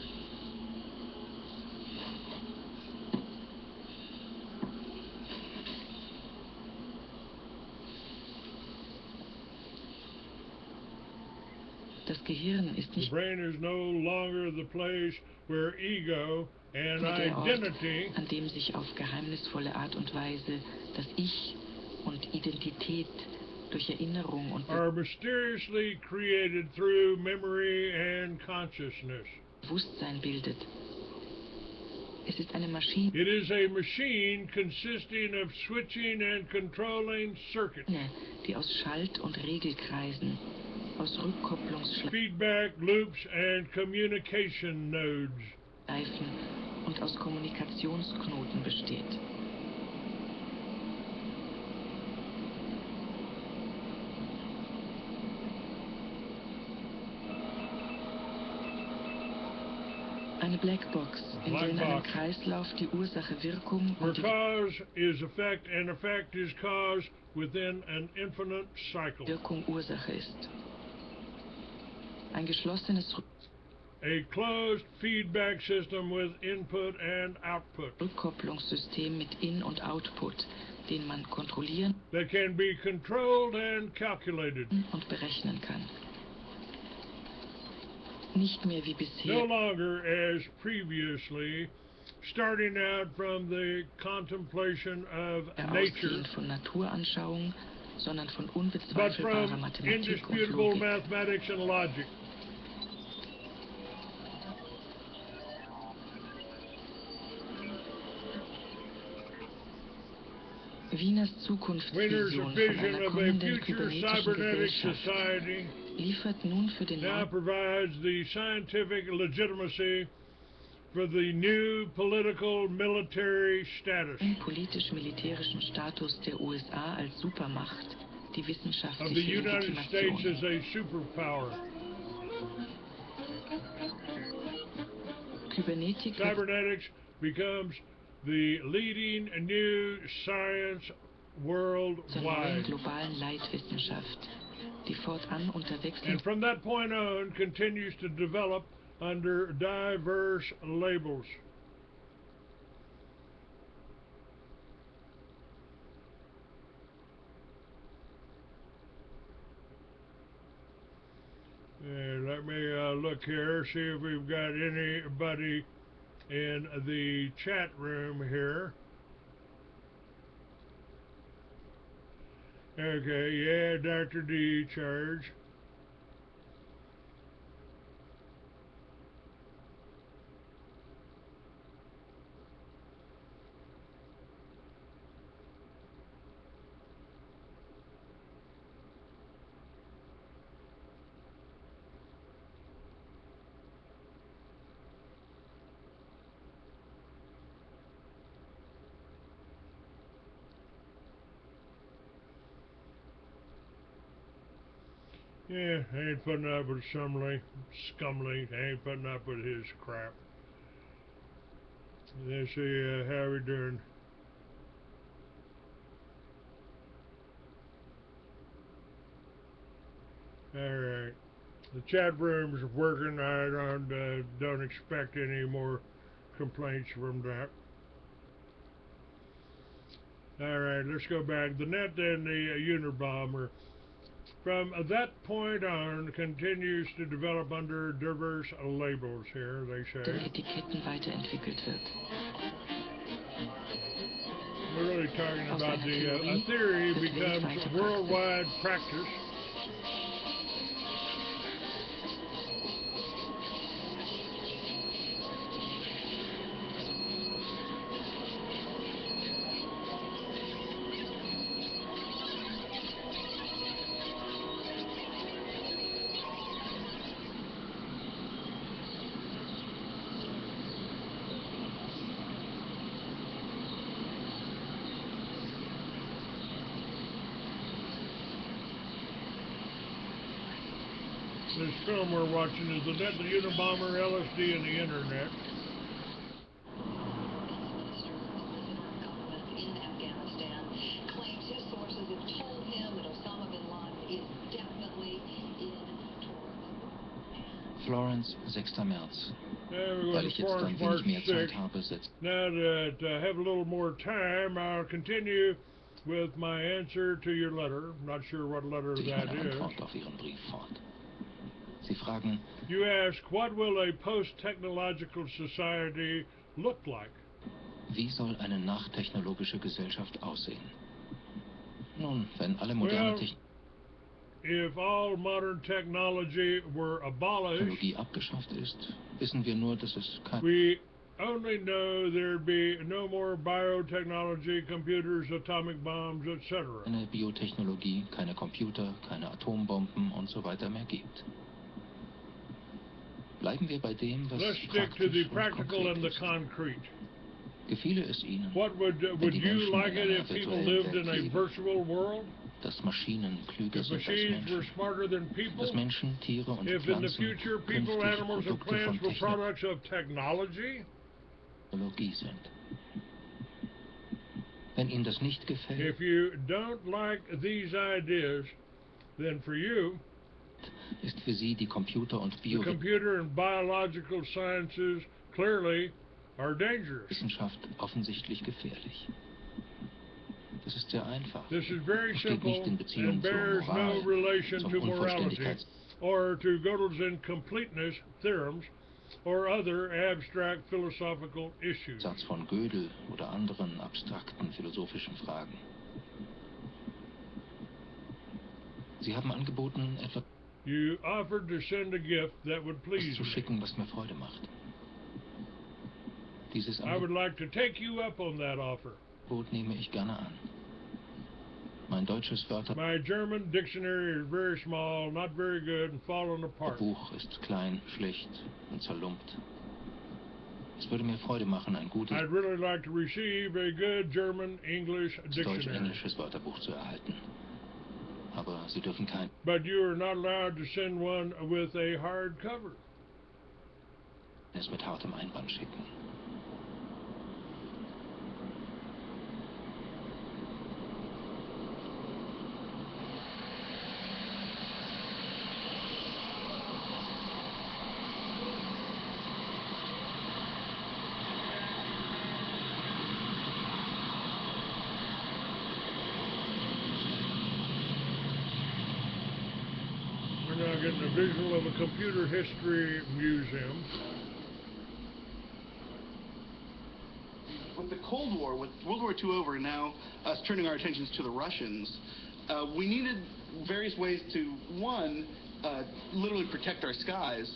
Das Gehirn ist The nicht brain is no longer the place where ego and mehr der Ort, identity an dem sich auf geheimnisvolle Art und Weise das Ich und Identität durch Erinnerung und are mysteriously created through memory and consciousness. Bewusstsein bildet. Es ist eine Maschine, It is a machine consisting of switching and controlling circuits, die aus Schalt- und Regelkreisen, aus Rückkopplungsschleifen feedback loops, and communication nodes. und aus Kommunikationsknoten besteht. Eine Blackbox, in der in einem Kreislauf die Ursache Wirkung Where und die cause is effect and effect is cause within an infinite cycle. Wirkung Ursache ist. Ein geschlossenes A closed feedback system with input and output Rückkopplungssystem mit In- und Output, den man kontrollieren that can be controlled and calculated. und berechnen kann. Nicht mehr wie No bisher longer as previously, starting out from the contemplation of nature, ausgehend von Naturanschauung, sondern von but unbezweifelbarer from Mathematik und indisputable Logik. mathematics and logic. Wieners Wiener's Zukunftsvision von vision einer of a kommenden future kybernetischen cybernetic Gesellschaft society liefert nun für den now neuen provides the scientific legitimacy for the new political military status politisch-militärischen Status der USA als Supermacht die of the wissenschaftliche United States Legitimation. as a superpower. Kybernetik wird Cybernetics becomes the leading new science zur neuen worldwide. globalen Leitwissenschaft, die fortan unter And wechselnden from that point on continues to develop under diverse labels. Let me look here, see if we've got anybody in the chat room here. Okay, yeah, Dr. D, charge. Yeah, I ain't putting up with Sumley, Scumley. I ain't putting up with his crap. Let's see, how we doing? Alright. The chat room's working. I don't expect any more complaints from that. Alright, let's go back. The net and the Unabomber. From that point on, continues to develop under diverse labels here, they say. Den Etiketten weiterentwickelt wird. We're really talking about the theory becomes worldwide practice. This film we're watching is the net, the Unabomber, LSD, and the Internet. In Afghanistan claims his sources have told him that Osama bin Laden is definitely in Terrorism. Florence, 6. März. We're Weil going ich to jetzt Florence, dann March wenig mehr 6th. Zeit habe, setze Now that I have a little more time, I'll continue with my answer to your letter. Not sure what letter ich that meine is. Antwort auf Ihren Brief fort. Sie fragen, You ask, what will a post-technological society look like? wie soll eine nachtechnologische Gesellschaft aussehen? Nun, wenn alle moderne Well, if all modern technology were abolished, Technologie abgeschafft ist, wissen wir nur, dass es we only know there'd be no more biotechnology, computers, atomic bombs, etc. keine Biotechnologie, keine Computer, keine Atombomben und so weiter mehr gibt. Bleiben wir bei dem, was Let's stick to the praktisch und practical and konkret the ist. concrete. Gefiele es Ihnen, What would die you Menschen like in it einer if people virtuellen lived Welt in a leben? virtual world? dass Maschinen klüger If sind als machines were Menschen, smarter than people? dass Menschen, Tiere und If in the Pflanzen future people, künftig animals, and Produkte von plants were products of technology? Technologie sind. Wenn Ihnen das nicht gefällt, If you don't like these ideas, then for you, ist für Sie die Computer- und the computer and biological sciences clearly are dangerous. Biowissenschaft offensichtlich gefährlich. Das ist sehr einfach. This is very Es steht nicht simple in Beziehung and zur bears no Moral, relation zum to morality Unvollständigkeits- or to Gödel's incompleteness theorems or other abstract philosophical issues. Satz von Gödel oder anderen abstrakten philosophischen Fragen. Sie haben angeboten, etwas You offered to send a gift that would please zu me. schicken, was mir Freude macht. Dieses I would like to take you up on that offer. Angebot nehme ich gerne an. Mein deutsches My German dictionary is very small, not very good, and falling apart. Wörterbuch ist klein, schlecht und zerlumpt. Es würde mir Freude machen, ein gutes I'd really like to receive a good German-English dictionary. deutsch-englisches Wörterbuch zu erhalten. Aber Sie dürfen kein But you are not allowed to send one with a hard cover. es mit hartem Einband schicken. We're now getting a visual of a computer history museum. with the Cold War, with World War II over, and now us turning our attentions to the Russians, we needed various ways to, one, literally protect our skies,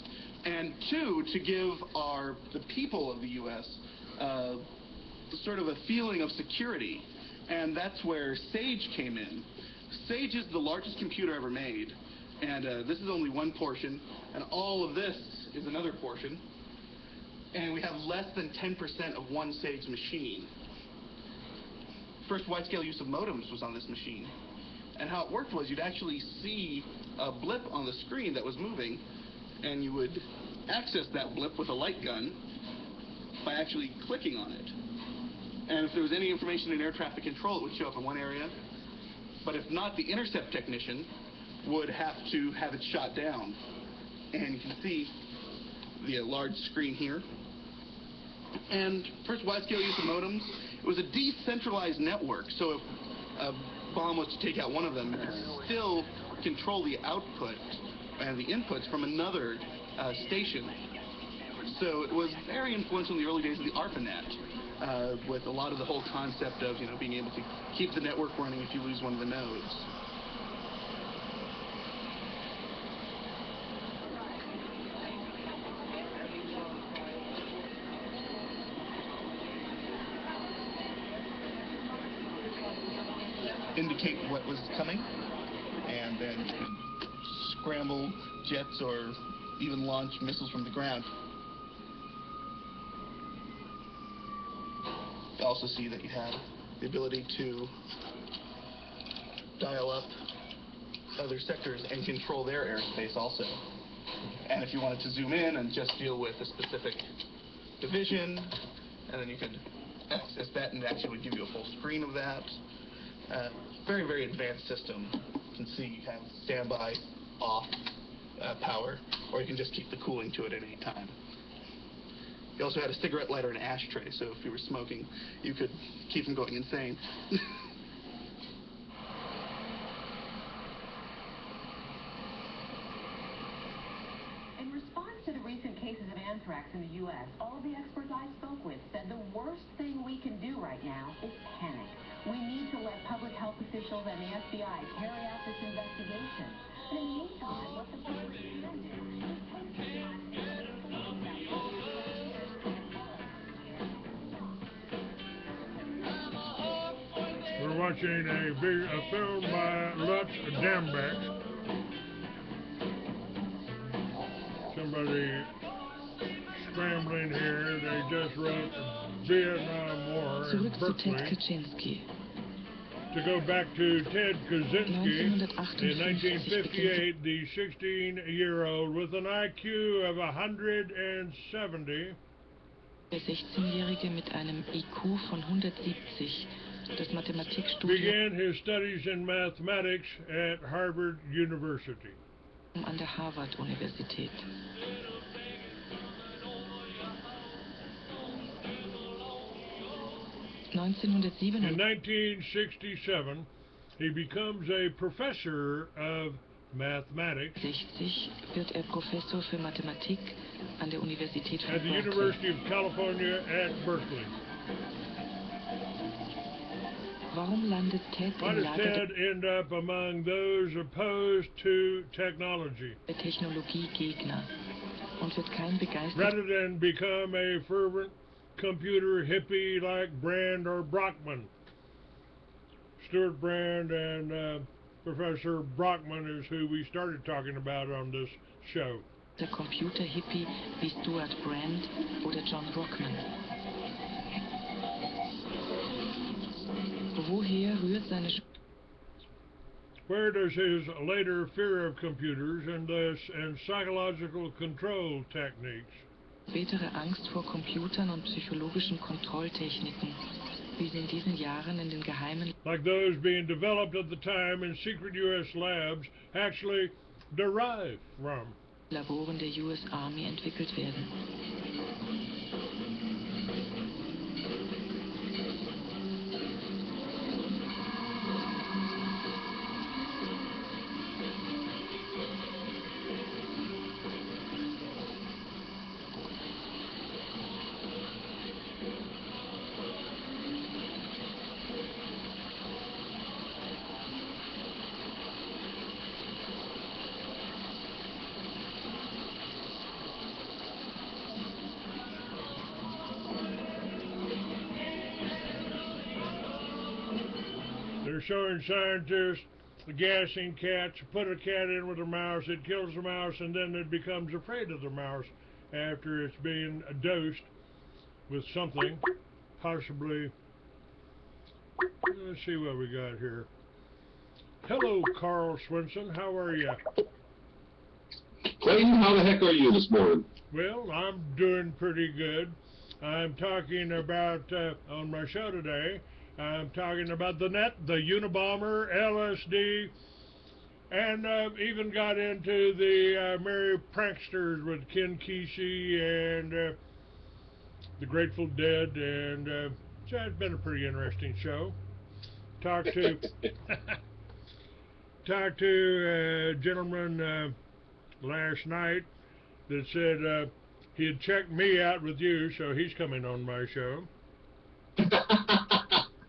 and two, to give the people of the U.S. Sort of a feeling of security. And that's where SAGE came in. SAGE is the largest computer ever made, and this is only one portion, and all of this is another portion, and we have less than 10% of one SAGE machine. First wide-scale use of modems was on this machine, and how it worked was you'd actually see a blip on the screen that was moving, and you would access that blip with a light gun by actually clicking on it. And if there was any information in air traffic control, it would show up in one area. But if not, the intercept technician would have to have it shot down. And you can see the large screen here. And first wide-scale use of modems, it was a decentralized network. So if a bomb was to take out one of them, you could still control the output and the inputs from another station. So it was very influential in the early days of the ARPANET, with a lot of the whole concept of, being able to keep the network running if you lose one of the nodes. Indicate what was coming, and then you could scramble jets or even launch missiles from the ground. You also see that you have the ability to dial up other sectors and control their airspace also. And if you wanted to zoom in and just deal with a specific division, and then you could access that and actually would give you a full screen of that. Very, very advanced system. You can see you have standby, off power, or you can just keep the cooling to it at any time. You also had a cigarette lighter and ashtray, so if you were smoking, you could keep from going insane. In response to the recent cases of anthrax in the U.S., all of the experts I spoke with said the worst thing we can do right now is panic. We need to let public health officials and the FBI carry out this investigation. In the meantime, what the public can do is take time We're watching a film by Lutz Dambeck. Somebody scrambling here. They just wrote Vietnam War in Zurück zu Ted Berkeley. Kaczynski. To go back to Ted Kaczynski, in 1958 1958, the 16-year-old with an IQ of 170 Der 16-Jährige mit einem IQ von 170 das Mathematikstudium began his studies in mathematics at Harvard University. an der Harvard-Universität. In 1967, he becomes a professor of mathematics 1960 wird er Professor für Mathematik an der Universität von at the Berkeley. University of California at Berkeley. Warum landet Ted Why im does Lager Ted end up among those opposed to technology, der Technologiegegner und wird kein begeisterter rather than become a fervent computer hippie like Brand or Brockman? Stuart Brand and Professor Brockman is who we started talking about on this show. der Computer-Hippie wie Stuart Brand oder John Brockman? Woher rührt seine Where does his later fear of computers and psychological control techniques, spätere Angst vor Computern und psychologischen Kontrolltechniken, wie sie in diesen Jahren in den geheimen like those being developed at the time in secret U.S. labs, actually derive from? Laboren der US Army entwickelt werden? they're showing scientists gassing cats. Put a cat in with a mouse, it kills the mouse, and then it becomes afraid of the mouse after it's being dosed with something, possibly. Let's see what we got here. Hello, Carl Swinson. How are you? Clayton, how the heck are you this morning? Well, I'm doing pretty good. I'm talking about, on my show today, I'm talking about the net, the Unabomber, LSD, and even got into the Merry Pranksters with Ken Kesey and the Grateful Dead, and so it's been a pretty interesting show. Talked to a gentleman last night that said he had checked me out with you, so he's coming on my show.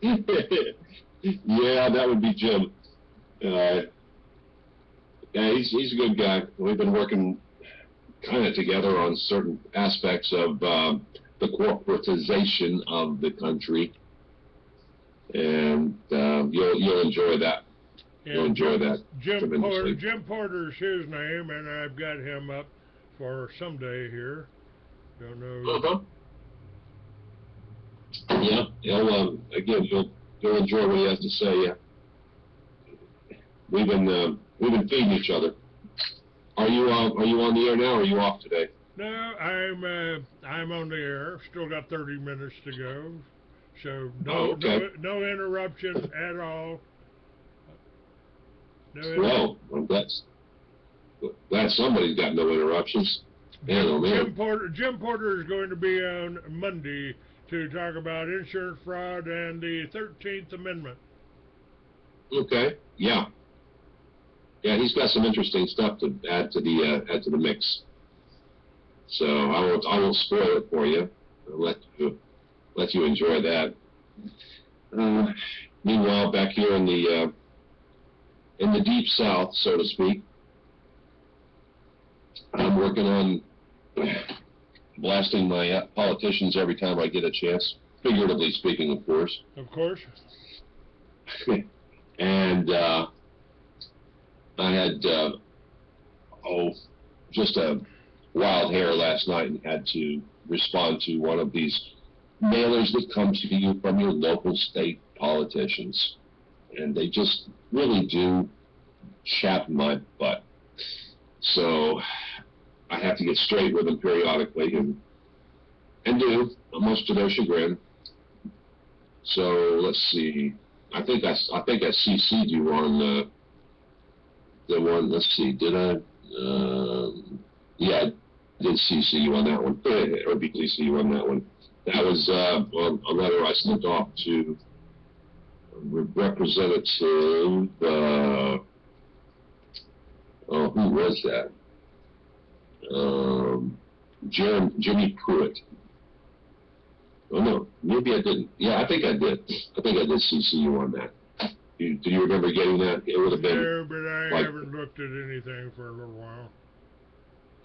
Yeah, that would be Jim. Yeah, he's a good guy. We've been working kind of together on certain aspects of the corporatization of the country, and you'll enjoy that. Yeah, you'll enjoy that. Jim Porter's his name, and I've got him up for someday here. Don't know. Yeah, you'll enjoy what he has to say. Yeah, we've been feeding each other. Are you on the air now, or are you off today? No, I'm on the air. Still got 30 minutes to go, so no interruption at all. Well, I'm glad somebody's got no interruptions. Jim Porter is going to be on Monday to talk about insurance fraud and the 13th Amendment. Okay. Yeah. Yeah, he's got some interesting stuff to add to the mix. So I won't spoil it for you. I'll let you enjoy that. Meanwhile, back here in the deep south, so to speak, I'm working on blasting my politicians every time I get a chance, figuratively speaking, of course. Of course. And I had just a wild hair last night and had to respond to one of these mailers that come to you from your local state politicians, and they just really do chap my butt. So I have to get straight with them periodically, and do, much to their chagrin. So let's see. I think I CC'd you on the one. Let's see. Did I? Yeah, I did CC you on that one, or BCC you on that one. That was a letter I sent off to Representative. Who was that? Jimmy Pruitt. Oh no, maybe I didn't. Yeah, I think I did. I think I did CC you on that. Do you remember getting that? It would have been. No, but I haven't looked at anything for a little while.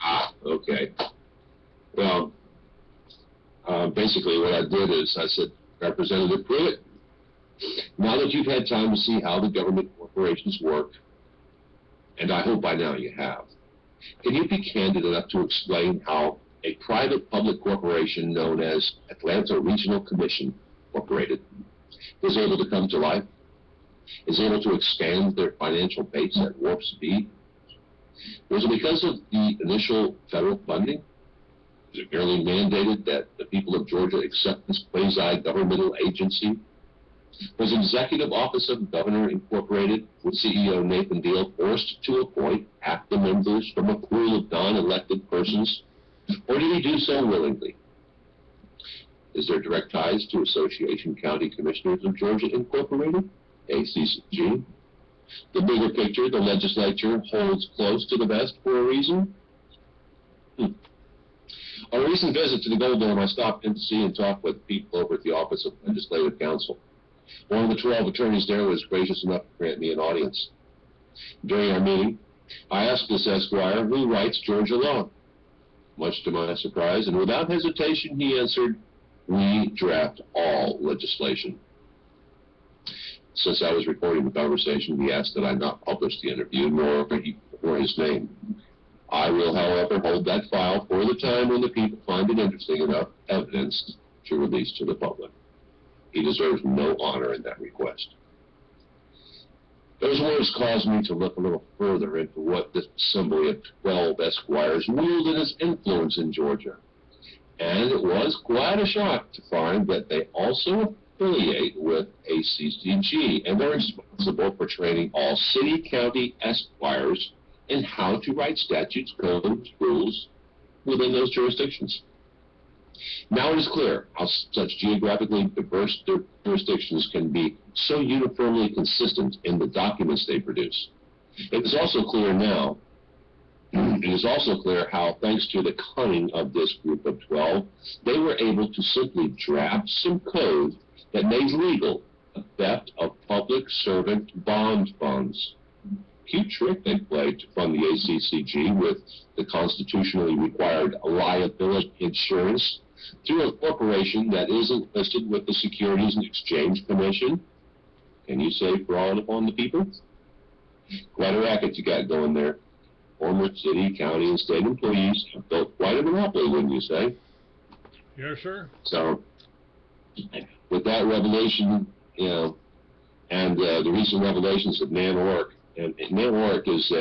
Ah, okay. Well, basically what I did is I said, Representative Pruitt, now that you've had time to see how the government corporations work, and I hope by now you have, can you be candid enough to explain how a private public corporation known as Atlanta Regional Commission Incorporated is able to come to life, is able to expand their financial base at warp speed? Was it because of the initial federal funding? Was it merely mandated that the people of Georgia accept this quasi-governmental agency? Was Executive Office of Governor Incorporated, with CEO Nathan Deal, forced to appoint half the members from a pool of non-elected persons? Or did he do so willingly? Is there direct ties to Association County Commissioners of Georgia Incorporated, ACCG? The bigger picture, the legislature holds close to the vest for a reason? On a recent visit to the Gold Dome, I stopped in to see and talk with people over at the Office of Legislative Counsel. One of the 12 attorneys there was gracious enough to grant me an audience. During our meeting, I asked this Esquire who writes Georgia law. Much to my surprise, and without hesitation, he answered, "We draft all legislation." since I was recording the conversation, he asked that I not publish the interview nor his name. I will, however, hold that file for the time when the people find it interesting enough evidence to release to the public. He deserves no honor in that request. Those words caused me to look a little further into what this assembly of 12 Esquires wielded as influence in Georgia. And it was quite a shock to find that they also affiliate with ACCG, and they're responsible for training all city, county Esquires in how to write statutes, codes, rules within those jurisdictions. Now it is clear how such geographically diverse jurisdictions can be so uniformly consistent in the documents they produce. It is also clear now, how, thanks to the cunning of this group of 12, they were able to simply draft some code that made legal the theft of public servant bond funds. Cute trick they played to fund the ACCG with the constitutionally required liability insurance through a corporation that isn't listed with the Securities and Exchange Commission. Can you say fraud upon the people? Quite a racket you got going there. Former city, county, and state employees have built quite a monopoly, wouldn't you say? Yes, sir. So, with that revelation, you know, and the recent revelations of Nan Ork, and Nan Ork is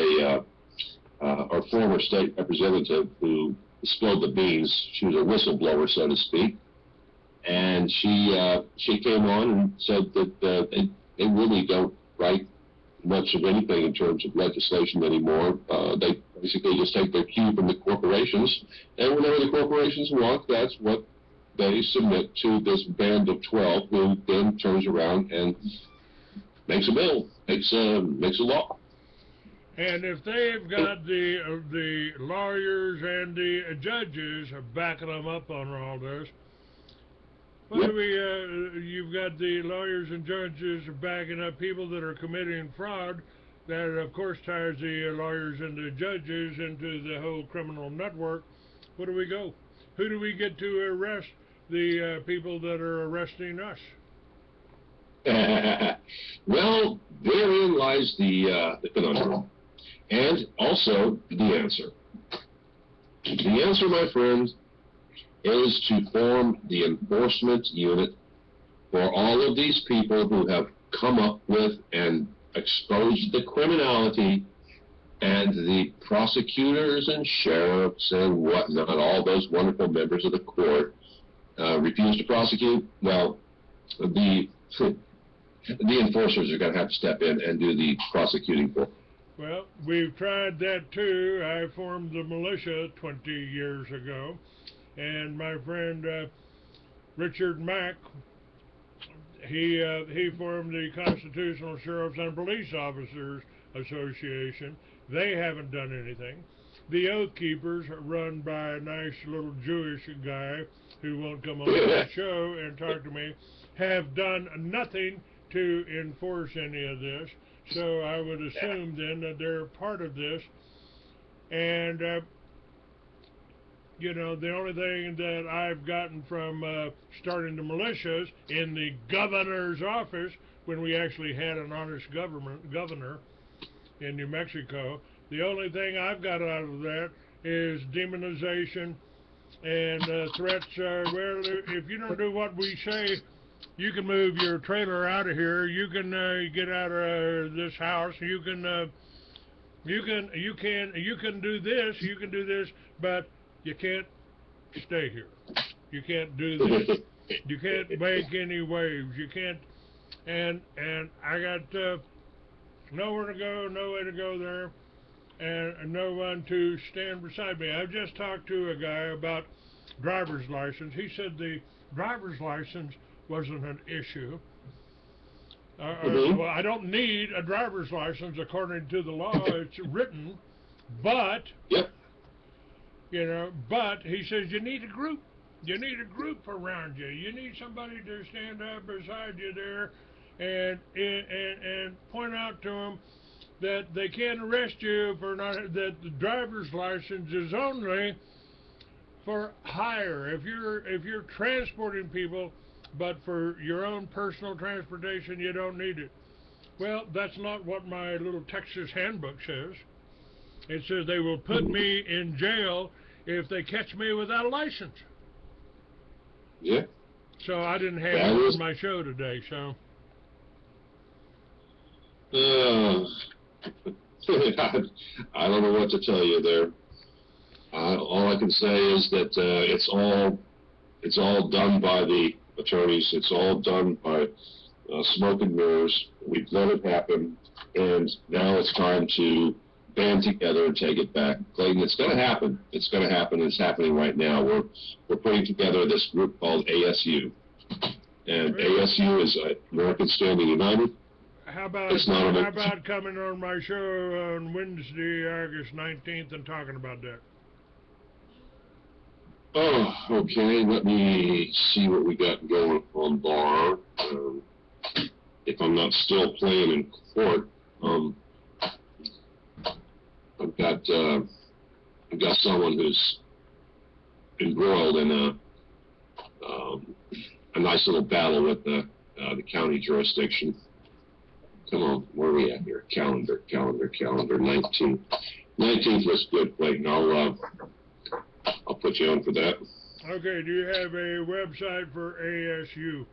our former state representative who spilled the beans. She was a whistleblower, so to speak, and she came on and said that they really don't write much of anything in terms of legislation anymore. They basically just take their cue from the corporations, and whenever the corporations want, that's what they submit to this band of 12, who then turns around and makes a bill, makes a law. And if they've got the lawyers and the judges backing them up on all this, what do we? You've got the lawyers and judges backing up people that are committing fraud. That, of course, ties the lawyers and the judges into the whole criminal network. Where do we go? Who do we get to arrest the people that are arresting us? Well, therein lies the conundrum, and also the answer. The answer, my friend, is to form the enforcement unit for all of these people who have come up with and exposed the criminality, and the prosecutors and sheriffs and whatnot, all those wonderful members of the court, refuse to prosecute. Well, the enforcers are going to have to step in and do the prosecuting for them. Well, we've tried that too. I formed the militia 20 years ago, and my friend Richard Mack, he formed the Constitutional Sheriffs and Police Officers Association. They haven't done anything. The Oath Keepers, run by a nice little Jewish guy who won't come on the show and talk to me, have done nothing to enforce any of this. So I would assume then that they're part of this. And, you know, the only thing that I've gotten from starting the militias in the governor's office, when we actually had an honest governor in New Mexico, the only thing I've got out of that is demonization and threats. Well, if you don't do what we say, you can move your trailer out of here. You can get out of this house. You can do this. You can do this, but you can't stay here. You can't do this. You can't make any waves. You can't. And I got nowhere to go, no way to go there, and no one to stand beside me. I just talked to a guy about driver's license. He said the driver's license wasn't an issue. Well, I don't need a driver's license according to the law. It's written, but you know. But he says you need a group. You need a group around you. You need somebody to stand up beside you there, and point out to them that they can't arrest you for not, that the driver's license is only for hire. If you're transporting people but for your own personal transportation, you don't need it. Well, that's not what my little Texas handbook says. It says they will put me in jail if they catch me without a license. Yeah. So I didn't have it on my show today, so. I don't know what to tell you there. All I can say is that it's all done by the attorneys. It's all done by smoke and mirrors. We've let it happen, and now it's time to band together and take it back. Clayton, it's going to happen. It's going to happen. It's happening right now. We're putting together this group called ASU, and ASU is American Standing United. How about coming on my show on Wednesday, August 19th, and talking about that? Oh, okay. Let me see what we got going on bar. If I'm not still playing in court, I've got someone who's embroiled in a nice little battle with the county jurisdiction. Come on, where are we at here? Calendar. 19th. 19th was good, Clayton. I'll put you on for that. Okay, do you have a website for ASU?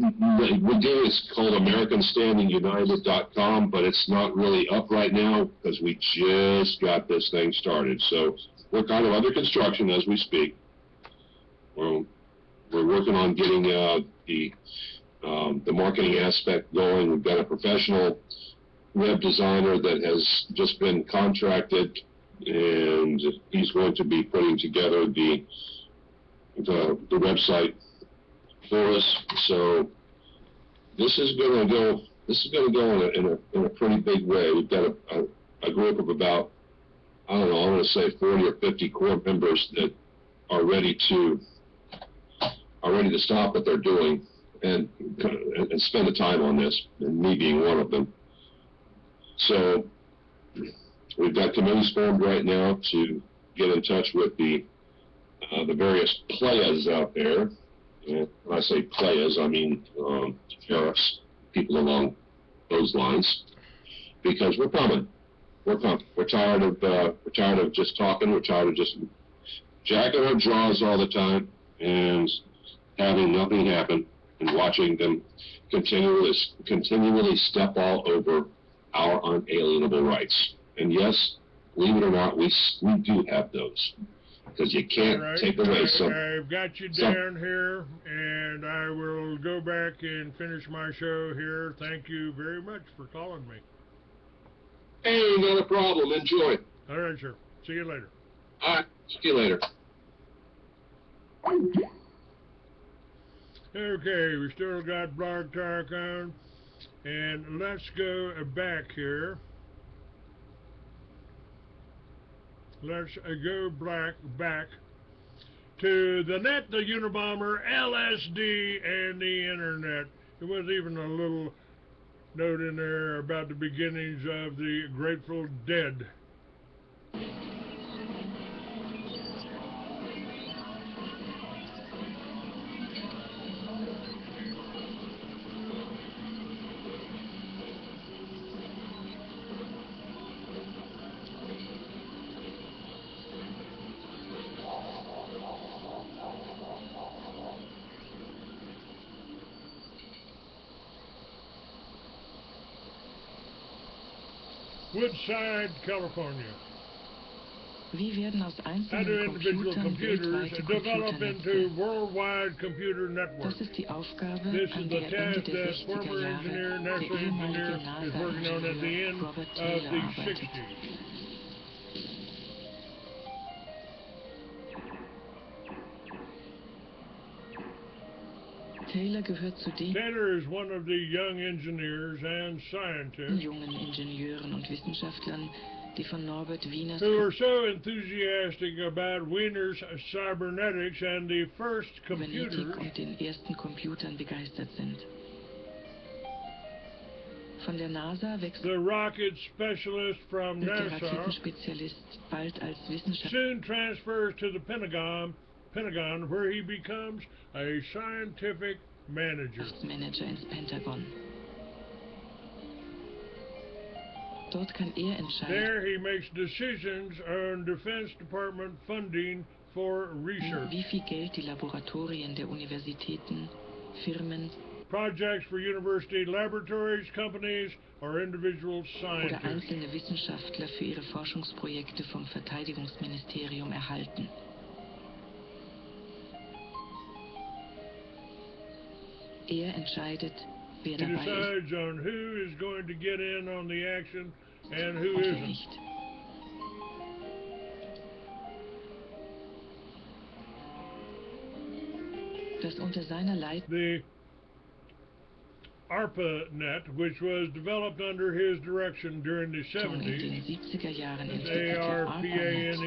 We do. It's called AmericanStandingUnited.com, but it's not really up right now because we just got this thing started. So we're kind of under construction as we speak. We're working on getting the marketing aspect going. We've got a professional web designer that has just been contracted, and he's going to be putting together the website for us. So this is going to go in a pretty big way. We've got a group of about, I don't know, I want to say 40 or 50 core members that are ready to stop what they're doing and spend the time on this, and me being one of them. So we've got committees formed right now to get in touch with the various players out there. And when I say players, I mean sheriffs, people along those lines, because we're coming. We're tired of just talking. We're tired of just jacking our jaws all the time and having nothing happen, and watching them continually step all over our unalienable rights. And yes, believe it or not, we do have those, because you can't take away something. I've got you down here, and I will go back and finish my show here. Thank you very much for calling me. Hey, not a problem. Enjoy. All right, sir. See you later. All right. See you later. Okay, we still got Blog Talk on, and let's go back here. Let's go back to the net, the Unabomber, LSD, and the Internet. There was even a little note in there about the beginnings of the Grateful Dead. Woodside, California. Wie werden aus How do einzelnen individual Computern computers weltweite develop into Computernetze? worldwide computer networks? Das ist die Aufgabe, This an is the der Ende task der that 60er former engineer, Jahre der NASA engineer, ehemalige is working on at the NASA-Ingenieur end Robert of Taylor the arbeitet. 60s. Taylor gehört zu den Taylor is one of the young engineers and scientists jungen Ingenieuren und Wissenschaftlern, die von Norbert Wieners who are so enthusiastic about Wiener's cybernetics and the first computers, Kybernetik und den ersten Computern begeistert sind. Von der NASA wächst the rocket specialist from der NASA, Raketenspezialist bald als Wissenschaftler soon transfers to the Pentagon Pentagon, where he becomes a scientific manager. Manager ins Pentagon. Dort kann entscheiden. There he makes decisions on Defense Department funding for research. Wie viel Geld die Laboratorien der Universitäten, Firmen Projects for university laboratories, companies, or individual scientists. Oder einzelne Wissenschaftler für ihre Forschungsprojekte vom Verteidigungsministerium erhalten. Entscheidet, wer He dabei decides on who is going to get in on the action and who und wer isn't. nicht. Das unter seiner Leitung The ARPANET, which was developed under his direction during the in den 70s, 70er Jahren is entwickelte ARPANET,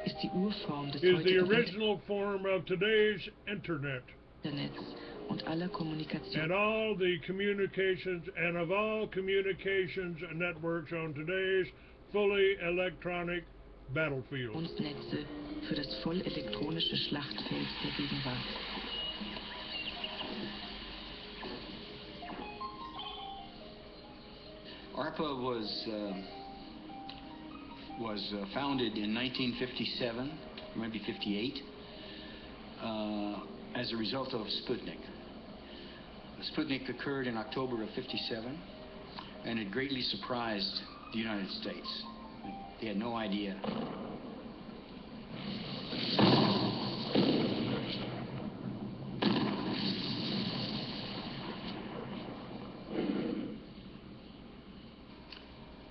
ist die Urform des is the heutigen original form of today's Internet. Internets und aller Kommunikation. And all the communications, and of all communications networks on today's fully electronic battlefield. Netze für das vollelektronische Schlachtfeld der Gegenwart. ARPA was founded in 1957, maybe 58, as a result of Sputnik. Sputnik occurred in October of 57, and it greatly surprised the United States. They had no idea.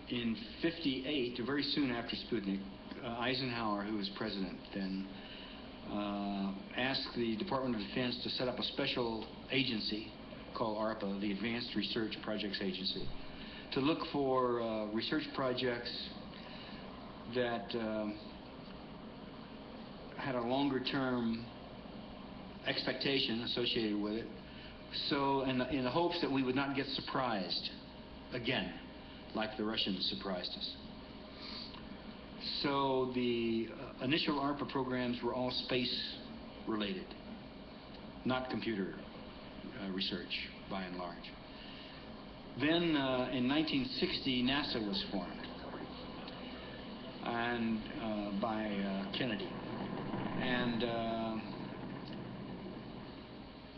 In 58, very soon after Sputnik, Eisenhower, who was president then, asked the Department of Defense to set up a special agency called ARPA, the Advanced Research Projects Agency, to look for research projects that had a longer-term expectation associated with it, so in the hopes that we would not get surprised again, like the Russians surprised us. So the initial ARPA programs were all space-related, not computer research, by and large. Then in 1960, NASA was formed, and by Kennedy. And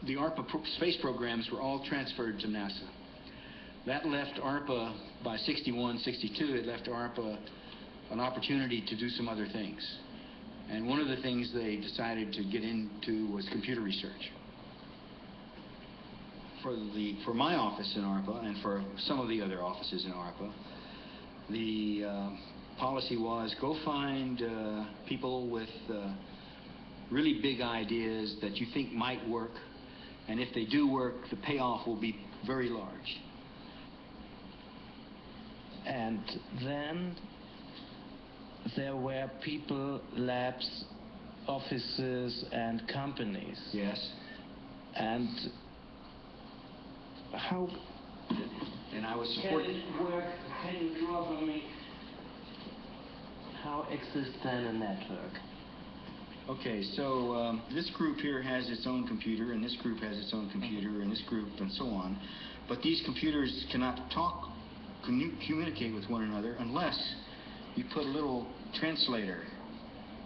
the ARPA space programs were all transferred to NASA. That left ARPA, by 61, 62, it left ARPA an opportunity to do some other things. And one of the things they decided to get into was computer research. For my office in ARPA, and for some of the other offices in ARPA, the policy was go find people with really big ideas that you think might work, and if they do work, the payoff will be very large. And then there were people, labs, offices, and companies. Yes. And how and I was supporting. Can it work? Can you draw for me how exists then a network? Okay, so this group here has its own computer, and this group has its own computer, and this group, and so on. But these computers cannot talk, communicate with one another unless you put a little translator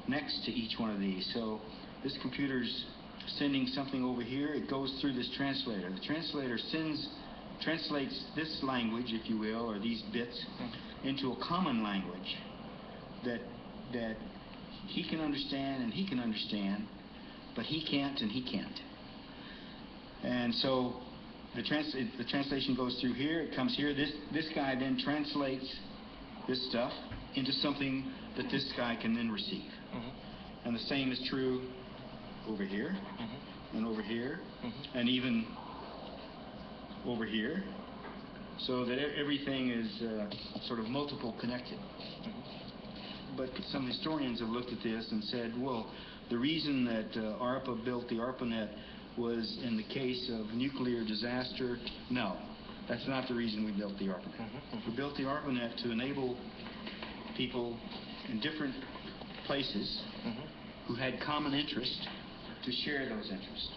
next to each one of these. So this computer's sending something over here, it goes through this translator. The translator translates this language, if you will, or these bits, into a common language that he can understand and he can understand, but he can't and he can't. And so the translation goes through here, it comes here. This guy then translates this stuff into something that this guy can then receive. And the same is true over here, and over here, and even over here, so that everything is sort of multiple connected. But some historians have looked at this and said, well, the reason that ARPA built the ARPANET was in the case of nuclear disaster. No, that's not the reason we built the ARPANET. We built the ARPANET to enable people in different places who had common interests to share those interests.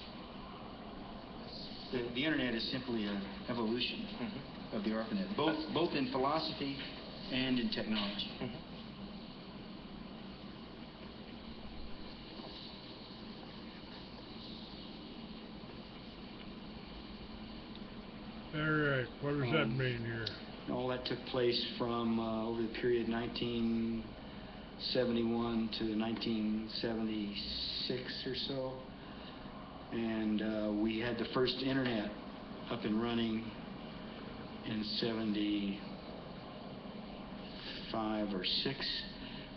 The internet is simply an evolution of the ARPANET, both in philosophy and in technology. All right, what does that mean here? All that took place from over the period 1971 to 1976 or so. And we had the first internet up and running in 75 or 6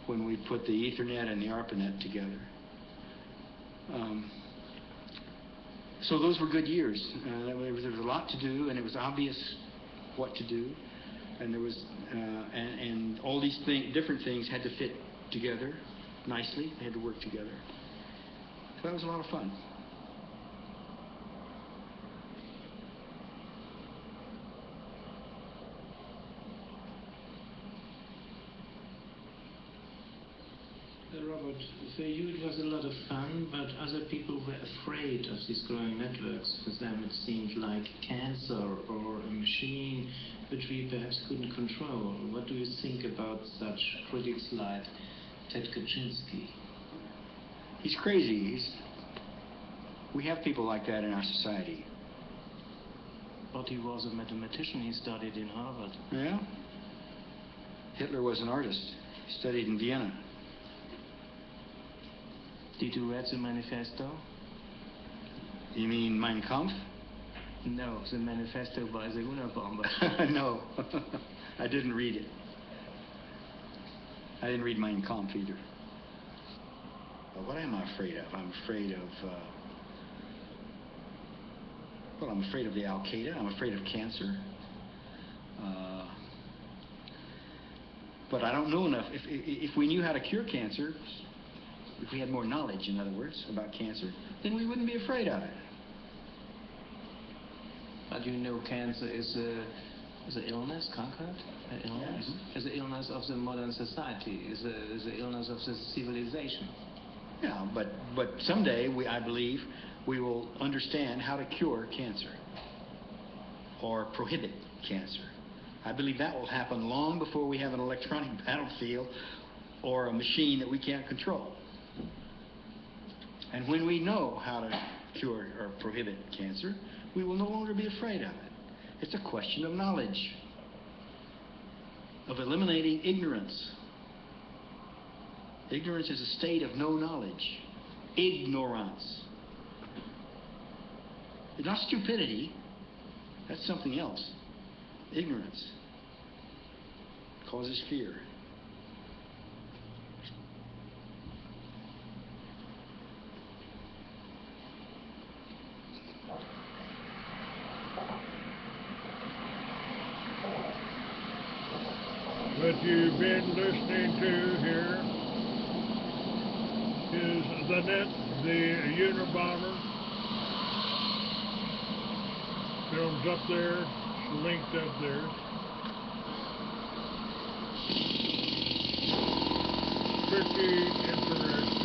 when we put the Ethernet and the ARPANET together. So those were good years. There was a lot to do, and it was obvious what to do. And there was, and all these different things had to fit together nicely. They had to work together. So that was a lot of fun. Robert, for you it was a lot of fun, but other people were afraid of these growing networks. For them it seemed like cancer or a machine which we perhaps couldn't control. What do you think about such critics like Ted Kaczynski? He's crazy. We have people like that in our society. But he was a mathematician. He studied in Harvard. Yeah? Hitler was an artist. He studied in Vienna. Did you read the manifesto? You mean Mein Kampf? No, the manifesto by the Unabomber. No, I didn't read it. I didn't read Mein Kampf either. But what am I afraid of? I'm afraid of, well, I'm afraid of the Al-Qaeda. I'm afraid of cancer. But I don't know enough. If we knew how to cure cancer, if we had more knowledge, in other words, about cancer, then we wouldn't be afraid of it. But you know, cancer is an illness, Krankheit, illness, is an illness of the modern society, is an illness of the civilization. Yeah, but someday, I believe, we will understand how to cure cancer or prohibit cancer. I believe that will happen long before we have an electronic battlefield or a machine that we can't control. And when we know how to cure or prohibit cancer, we will no longer be afraid of it. It's a question of knowledge, of eliminating ignorance. Ignorance is a state of no knowledge. Ignorance. It's not stupidity. That's something else. Ignorance causes fear. What you've been listening to here is the net, the Unabomber. Film's up there, linked up there. Pretty interesting.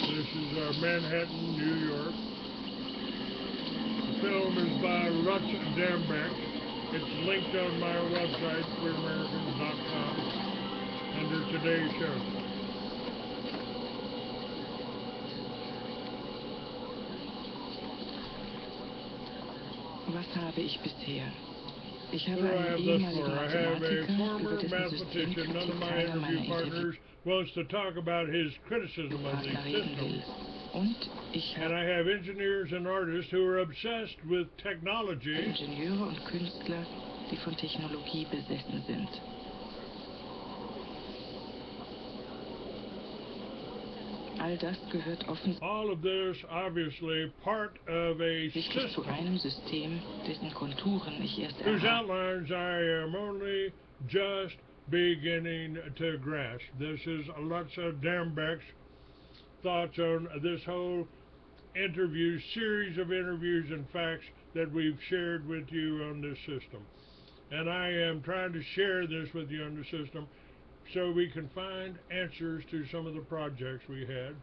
This is Manhattan, New York. The film is by Lutz Dambeck. It's linked on my website, queeramericans.com, under today's show. Was habe ich bisher? Ich habe einen ehemaligen Mathematiker über dessen Systemkritik keiner meiner Interviews wants to talk about his criticism of the system. And I have engineers and artists who are obsessed with technology. Ingenieure und Künstler, die von Technologie besessen sind. All das gehört All of this, obviously, part of a system zu einem System, dessen Konturen ich erst whose outlines I am only just beginning to grasp. This is Lutz Dambeck's thoughts on this whole series of interviews and facts that we've shared with you on this system. And I am trying to share this with you on the system so we can find answers to some of the projects we have.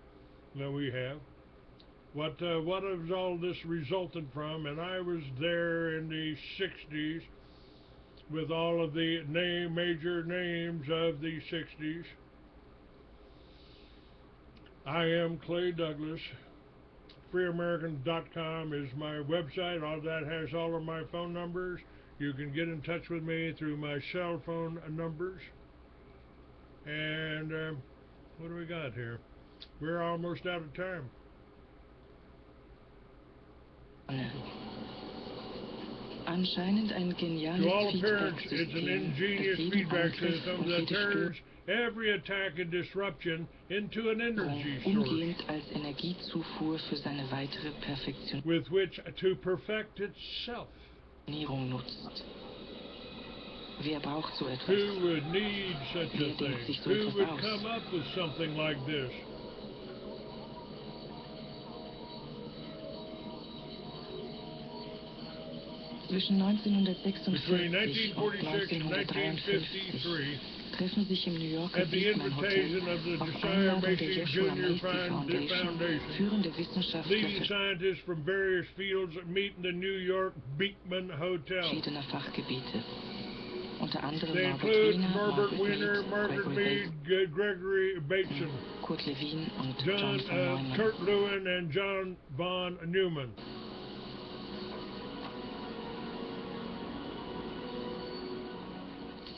What has all this resulted from? And I was there in the 60s with all of the major names of the 60s. I am Clay Douglas. FreeAmerican.com is my website. All that has all of my phone numbers. You can get in touch with me through my cell phone numbers. And what do we got here? We're almost out of time. Anscheinend ein geniales To all appearance, it's an Feedback-System, ingenious das jeden feedback Angriff system und that jede turns every attack and disruption into an energy Störung source umgehend als Energiezufuhr für seine weitere with which to perfect itself. Perfektionierung nutzt. Wer braucht so etwas? Who would need such a Wer denkt thing? sich so Who etwas would aus? come up with something like this? Zwischen 1946 Between und 1946 and 1953 1953, treffen sich im New Yorker at the Beekman Hotel invitation of the auf Josiah Einladung der Macy Joshua Jr. Macy Foundation führende Wissenschaftler leading scientists from various fields meet in the New York Beekman Hotel. verschiedener Fachgebiete. Unter anderem They Norbert include Wiener, Norbert Wiener, Margaret Gregory Mead, Gregory Bateson, Kurt Lewin und John John von Neumann. Kurt Lewin, and John von Neumann.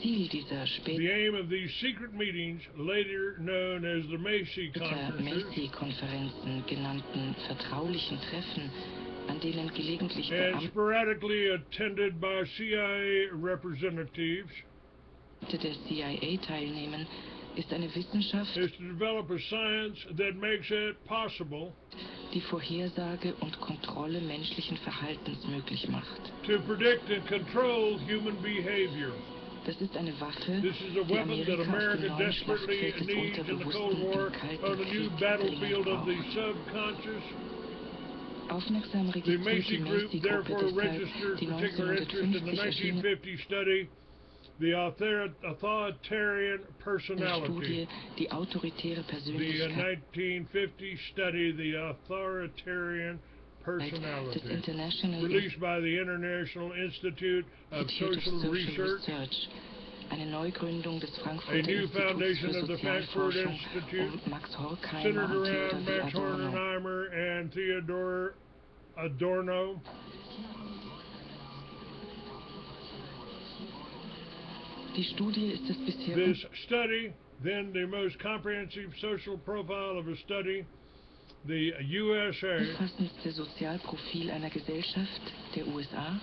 Ziel dieser The aim of these secret meetings, later known as the Macy Conferences, Macy-Konferenzen genannten vertraulichen Treffen, an denen gelegentlich and sporadically attended by CIA representatives, der CIA teilnehmen, ist eine Wissenschaft, is to develop a science that makes it possible die Vorhersage und Kontrolle menschlichen Verhaltens möglich macht. to predict and control human behavior. Das ist eine Waffe, This is a die weapon that Amerika America auf dem neuen desperately Schlachtfeld des needs in the Cold Unterbewussten War im Kalten on the new Krieg battlefield dringend of the braucht. subconscious. Aufmerksam The registriert Macy die Group Macy-Gruppe therefore deshalb registers die particular interest in the 1950 erschienene 1950 study, the authoritarian personality. Studie, die autoritäre The Persönlichkeit 1950 study, the authoritarian des personality, International released by the International Institute of Institute of Social Social Research, Research, eine Neugründung des a Frankfurter new Instituts foundation für of the Frankfurt Sozialforschung Institute, Max Horkheimer centered und around Theodor W. Max Adorno. Horkheimer and Theodor Adorno. Die Studie ist das bisher This study, then the most comprehensive social profile of a study, the USA, umfassendste Sozialprofil einer Gesellschaft der USA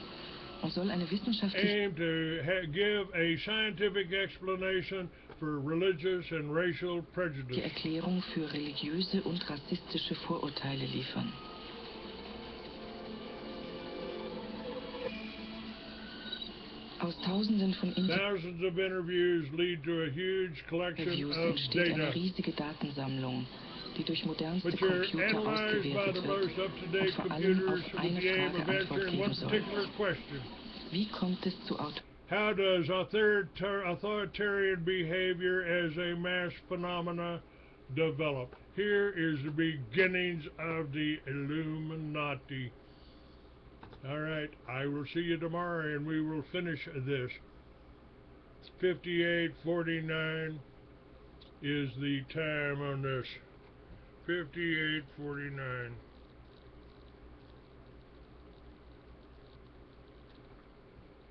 und soll eine wissenschaftliche aimed to give a scientific explanation for religious and racial prejudice. Erklärung für religiöse und rassistische Vorurteile liefern. Aus Tausenden von Thousands of interviews lead to a huge collection Interviews of entsteht eine data, riesige Datensammlung, die durch modernste which are Computer analyzed by the ausgewertet most wird up-to-date und vor allem computers auf with eine the aim Frage of Antwort answering one geben soll. particular question. Wie kommt es zu How does authoritarian behavior as a mass phenomena develop? Here is the beginnings of the Illuminati. All right, I will see you tomorrow and we will finish this. 58:49 is the time on this. 58:49.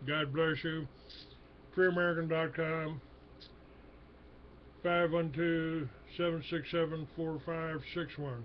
God bless you. FreeAmerican.com. 512-767-4561.